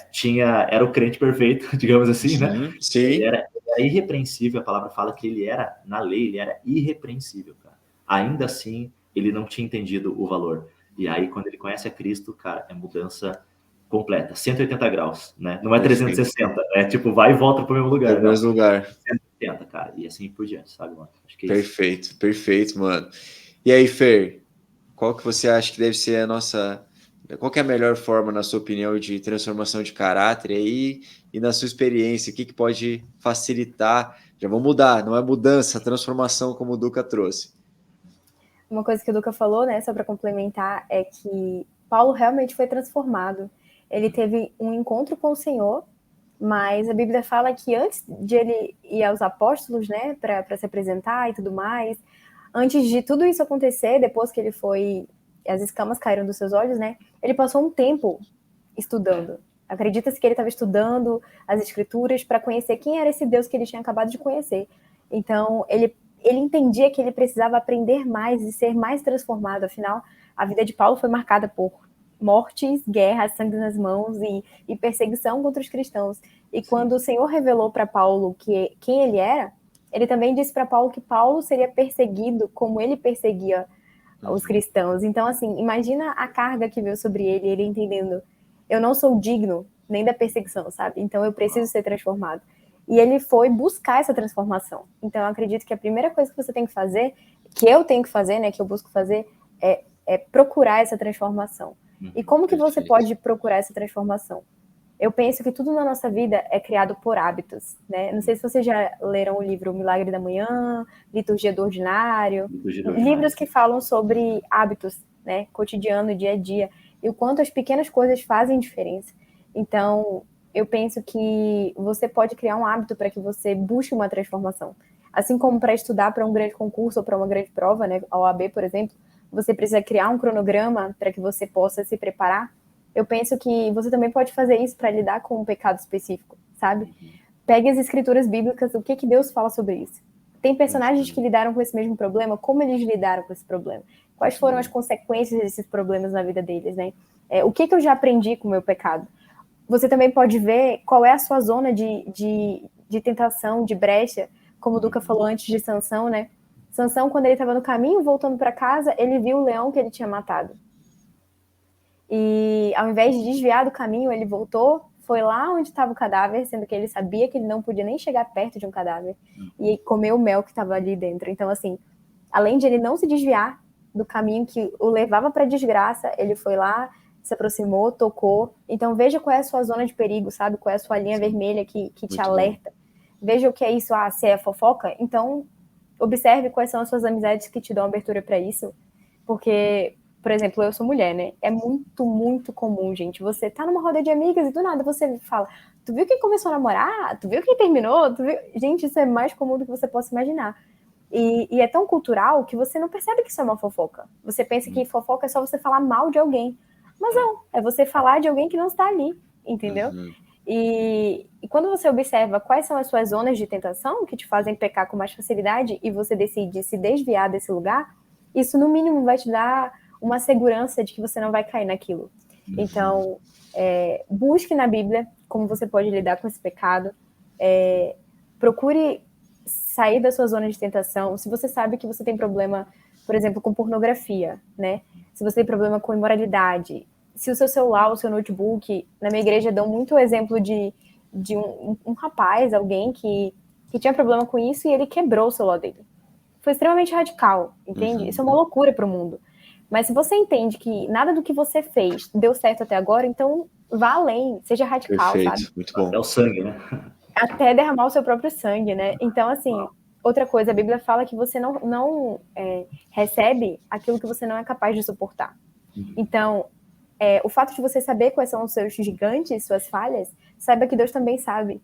era o crente perfeito, digamos assim, né? Sim. Ele era irrepreensível, a palavra fala que ele era, na lei, ele era irrepreensível, cara. Ainda assim, ele não tinha entendido o valor. E aí, quando ele conhece a Cristo, cara, é mudança completa, 180 graus, né? Não é 360, é tipo, vai e volta para o mesmo lugar. É o mesmo lugar. 180, cara, e assim por diante, sabe, mano? Acho que perfeito, perfeito, mano. E aí, Fer, qual que você acha que deve ser a nossa... Qual que é a melhor forma, na sua opinião, de transformação de caráter aí e na sua experiência? O que pode facilitar? Já vou mudar, não é mudança, transformação como o Duca trouxe. Uma coisa que o Duca falou, né, só para complementar, é que Paulo realmente foi transformado. Ele teve um encontro com o Senhor, mas a Bíblia fala que antes de ele ir aos apóstolos, né, para se apresentar e tudo mais, antes de tudo isso acontecer, depois que ele foi, as escamas caíram dos seus olhos, né, ele passou um tempo estudando. Acredita-se que ele estava estudando as escrituras para conhecer quem era esse Deus que ele tinha acabado de conhecer. Então, ele entendia que ele precisava aprender mais e ser mais transformado. Afinal, a vida de Paulo foi marcada por mortes, guerras, sangue nas mãos e perseguição contra os cristãos. E quando o Senhor revelou para Paulo quem ele era, ele também disse para Paulo que Paulo seria perseguido como ele perseguia os cristãos. Então, assim, imagina a carga que veio sobre ele entendendo, eu não sou digno nem da perseguição, sabe? Então eu preciso ser transformado. E ele foi buscar essa transformação. Então eu acredito que a primeira coisa que você tem que fazer, que eu tenho que fazer, né, que eu busco fazer, é procurar essa transformação. E como que você pode procurar essa transformação? Eu penso que tudo na nossa vida é criado por hábitos, né? Não sei se vocês já leram o livro O Milagre da Manhã, Liturgia do Ordinário, livros que falam sobre hábitos, né? Cotidiano, dia a dia, e o quanto as pequenas coisas fazem diferença. Então, eu penso que você pode criar um hábito para que você busque uma transformação. Assim como para estudar para um grande concurso ou para uma grande prova, né? A OAB, por exemplo, você precisa criar um cronograma para que você possa se preparar. Eu penso que você também pode fazer isso para lidar com um pecado específico, sabe? Pegue as escrituras bíblicas, o que Deus fala sobre isso. Tem personagens que lidaram com esse mesmo problema, como eles lidaram com esse problema? Quais foram as consequências desses problemas na vida deles, né? O que eu já aprendi com o meu pecado? Você também pode ver qual é a sua zona de tentação, de brecha, como o Duca falou antes de Sansão, né? Sansão, quando ele estava no caminho, voltando para casa, ele viu o leão que ele tinha matado. E ao invés de desviar do caminho, ele voltou, foi lá onde estava o cadáver, sendo que ele sabia que ele não podia nem chegar perto de um cadáver, e comeu o mel que estava ali dentro. Então, assim, além de ele não se desviar do caminho que o levava para a desgraça, ele foi lá, se aproximou, tocou. Então, veja qual é a sua zona de perigo, sabe? Qual é a sua linha vermelha que te alerta. Veja o que é isso. Se é fofoca, então observe quais são as suas amizades que te dão abertura para isso. Porque, por exemplo, eu sou mulher, né? É muito, muito comum, gente. Você tá numa roda de amigas e do nada você fala, tu viu quem começou a namorar? Tu viu quem terminou? Tu viu? Gente, isso é mais comum do que você possa imaginar. E é tão cultural que você não percebe que isso é uma fofoca. Você pensa que fofoca é só você falar mal de alguém. Mas não, é você falar de alguém que não está ali, entendeu? E quando você observa quais são as suas zonas de tentação que te fazem pecar com mais facilidade e você decide se desviar desse lugar, isso no mínimo vai te dar uma segurança de que você não vai cair naquilo. Então, busque na Bíblia como você pode lidar com esse pecado. Procure sair da sua zona de tentação. Se você sabe que você tem problema, por exemplo, com pornografia, né? Se você tem problema com imoralidade, se o seu celular, o seu notebook, na minha igreja dão muito exemplo de um rapaz, alguém que tinha problema com isso e ele quebrou o celular dele. Foi extremamente radical, entende? Isso é uma loucura para o mundo. Mas se você entende que nada do que você fez deu certo até agora, então vá além, seja radical, Perfeito, sabe? muito bom. É o sangue, né? Até derramar o seu próprio sangue, né? Então, assim, outra coisa, a Bíblia fala que você não recebe aquilo que você não é capaz de suportar. Então, o fato de você saber quais são os seus gigantes, suas falhas, saiba que Deus também sabe.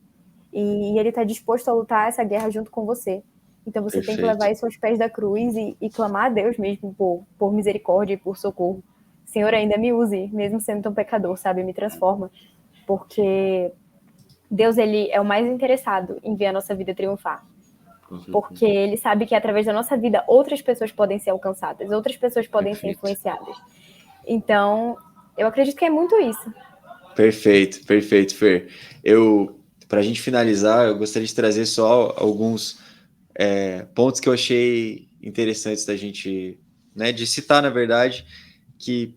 E Ele está disposto a lutar essa guerra junto com você. Então, você tem que levar isso aos pés da cruz e clamar a Deus mesmo por misericórdia e por socorro. Senhor, ainda me use, mesmo sendo tão pecador, sabe? Me transforma. Porque Deus, ele é o mais interessado em ver a nossa vida triunfar. Porque ele sabe que através da nossa vida outras pessoas podem ser alcançadas, outras pessoas podem ser influenciadas. Então, eu acredito que é muito isso. Perfeito, Fer. Para a gente finalizar, eu gostaria de trazer só alguns pontos que eu achei interessantes da gente, né, de citar, na verdade, que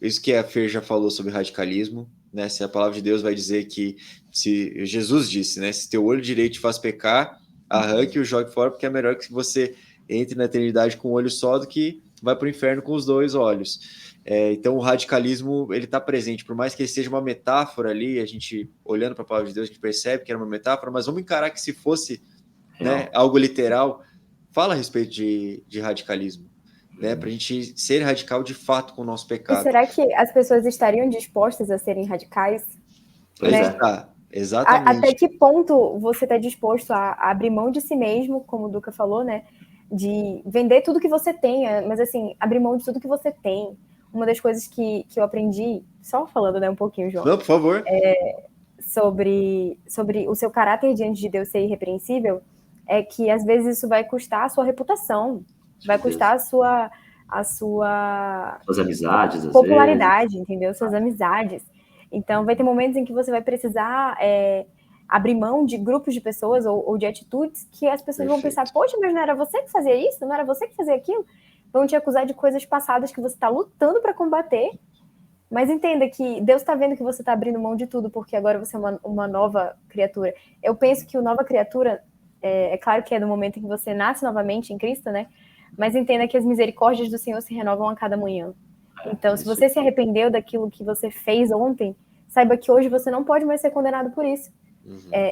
isso que a Fer já falou sobre radicalismo, né? Se a palavra de Deus vai dizer que, se Jesus disse, né, se teu olho direito te faz pecar, arranque e o jogue fora, porque é melhor que você entre na eternidade com um olho só do que vai para o inferno com os dois olhos. Então o radicalismo, ele está presente, por mais que ele seja uma metáfora ali, a gente olhando para a palavra de Deus, a gente percebe que era uma metáfora, mas vamos encarar que se fosse, né, algo literal, fala a respeito de radicalismo, né, para a gente ser radical de fato com o nosso pecado. E será que as pessoas estariam dispostas a serem radicais? Pois exatamente. Até que ponto você está disposto a abrir mão de si mesmo, como o Duca falou, né? De vender tudo que você tenha, mas assim, abrir mão de tudo que você tem. Uma das coisas que eu aprendi, só falando, né, um pouquinho, João. Não, por favor. Sobre o seu caráter diante de Deus ser irrepreensível, é que às vezes isso vai custar a sua reputação, vai custar suas amizades, popularidade, entendeu? Suas amizades. Então, vai ter momentos em que você vai precisar abrir mão de grupos de pessoas ou de atitudes que as pessoas vão pensar, poxa, mas não era você que fazia isso? Não era você que fazia aquilo? Vão te acusar de coisas passadas que você está lutando para combater. Mas entenda que Deus está vendo que você está abrindo mão de tudo, porque agora você é uma nova criatura. Eu penso que o nova criatura, é claro que é do momento em que você nasce novamente em Cristo, né? Mas entenda que as misericórdias do Senhor se renovam a cada manhã. Então, se você se arrependeu daquilo que você fez ontem, saiba que hoje você não pode mais ser condenado por isso.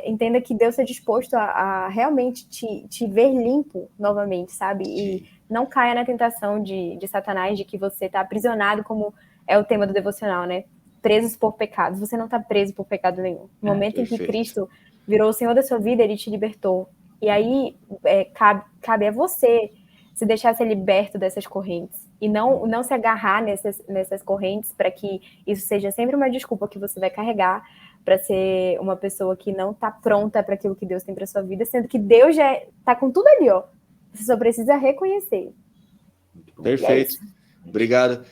Entenda que Deus está disposto a realmente te ver limpo novamente, sabe? E não caia na tentação de Satanás, de que você está aprisionado, como é o tema do devocional, né? Presos por pecados. Você não está preso por pecado nenhum. No momento em que Cristo virou o Senhor da sua vida, Ele te libertou. E aí cabe a você se deixar ser liberto dessas correntes e não se agarrar nessas correntes para que isso seja sempre uma desculpa que você vai carregar para ser uma pessoa que não está pronta para aquilo que Deus tem para sua vida, sendo que Deus já está com tudo ali, ó. Você só precisa reconhecer. Perfeito. Obrigado,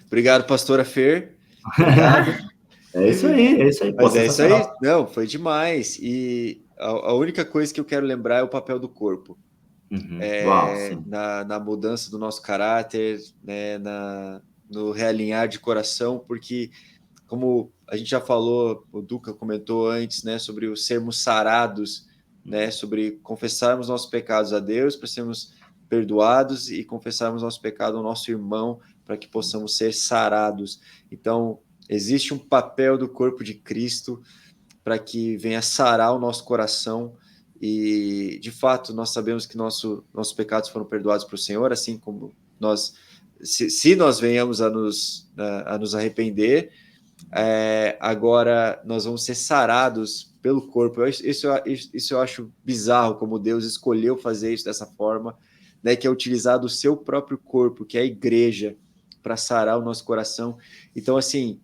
pastora Fer. Obrigado. É isso aí. Mas é isso aí. Não, foi demais. E a única coisa que eu quero lembrar é o papel do corpo. Na mudança do nosso caráter, né, no realinhar de coração, porque, como a gente já falou, o Duca comentou antes, né, sobre o sermos sarados, né, sobre confessarmos nossos pecados a Deus para sermos perdoados e confessarmos nosso pecado ao nosso irmão para que possamos ser sarados. Então, existe um papel do corpo de Cristo para que venha sarar o nosso coração. E, de fato, nós sabemos que nossos pecados foram perdoados para o Senhor, assim como nós, se nós venhamos a nos arrepender, agora nós vamos ser sarados pelo corpo. Isso eu acho bizarro, como Deus escolheu fazer isso dessa forma, né, que é utilizar do seu próprio corpo, que é a igreja, para sarar o nosso coração. Então, assim,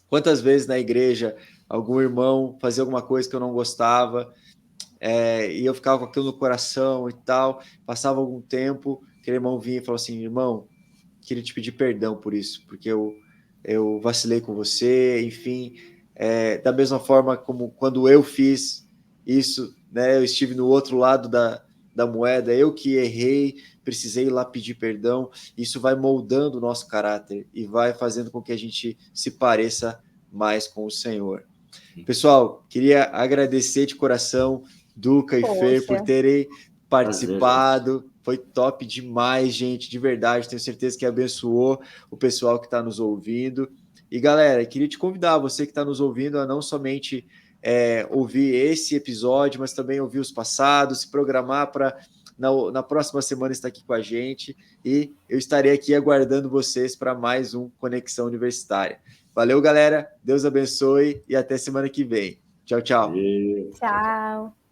quantas vezes na igreja algum irmão fazia alguma coisa que eu não gostava, e eu ficava com aquilo no coração e tal, passava algum tempo, aquele irmão vinha e falou assim, irmão, queria te pedir perdão por isso, porque eu eu vacilei com você, enfim, da mesma forma como quando eu fiz isso, né, eu estive no outro lado da moeda, eu que errei, precisei ir lá pedir perdão, isso vai moldando o nosso caráter e vai fazendo com que a gente se pareça mais com o Senhor. Pessoal, queria agradecer de coração Duca e Fer por terem participado. Foi top demais, gente, de verdade. Tenho certeza que abençoou o pessoal que está nos ouvindo. E galera, queria te convidar, você que está nos ouvindo, a não somente ouvir esse episódio, mas também ouvir os passados, se programar para na próxima semana estar aqui com a gente. E eu estarei aqui aguardando vocês para mais um Conexão Universitária. Valeu, galera. Deus abençoe e até semana que vem. Tchau, tchau. Tchau.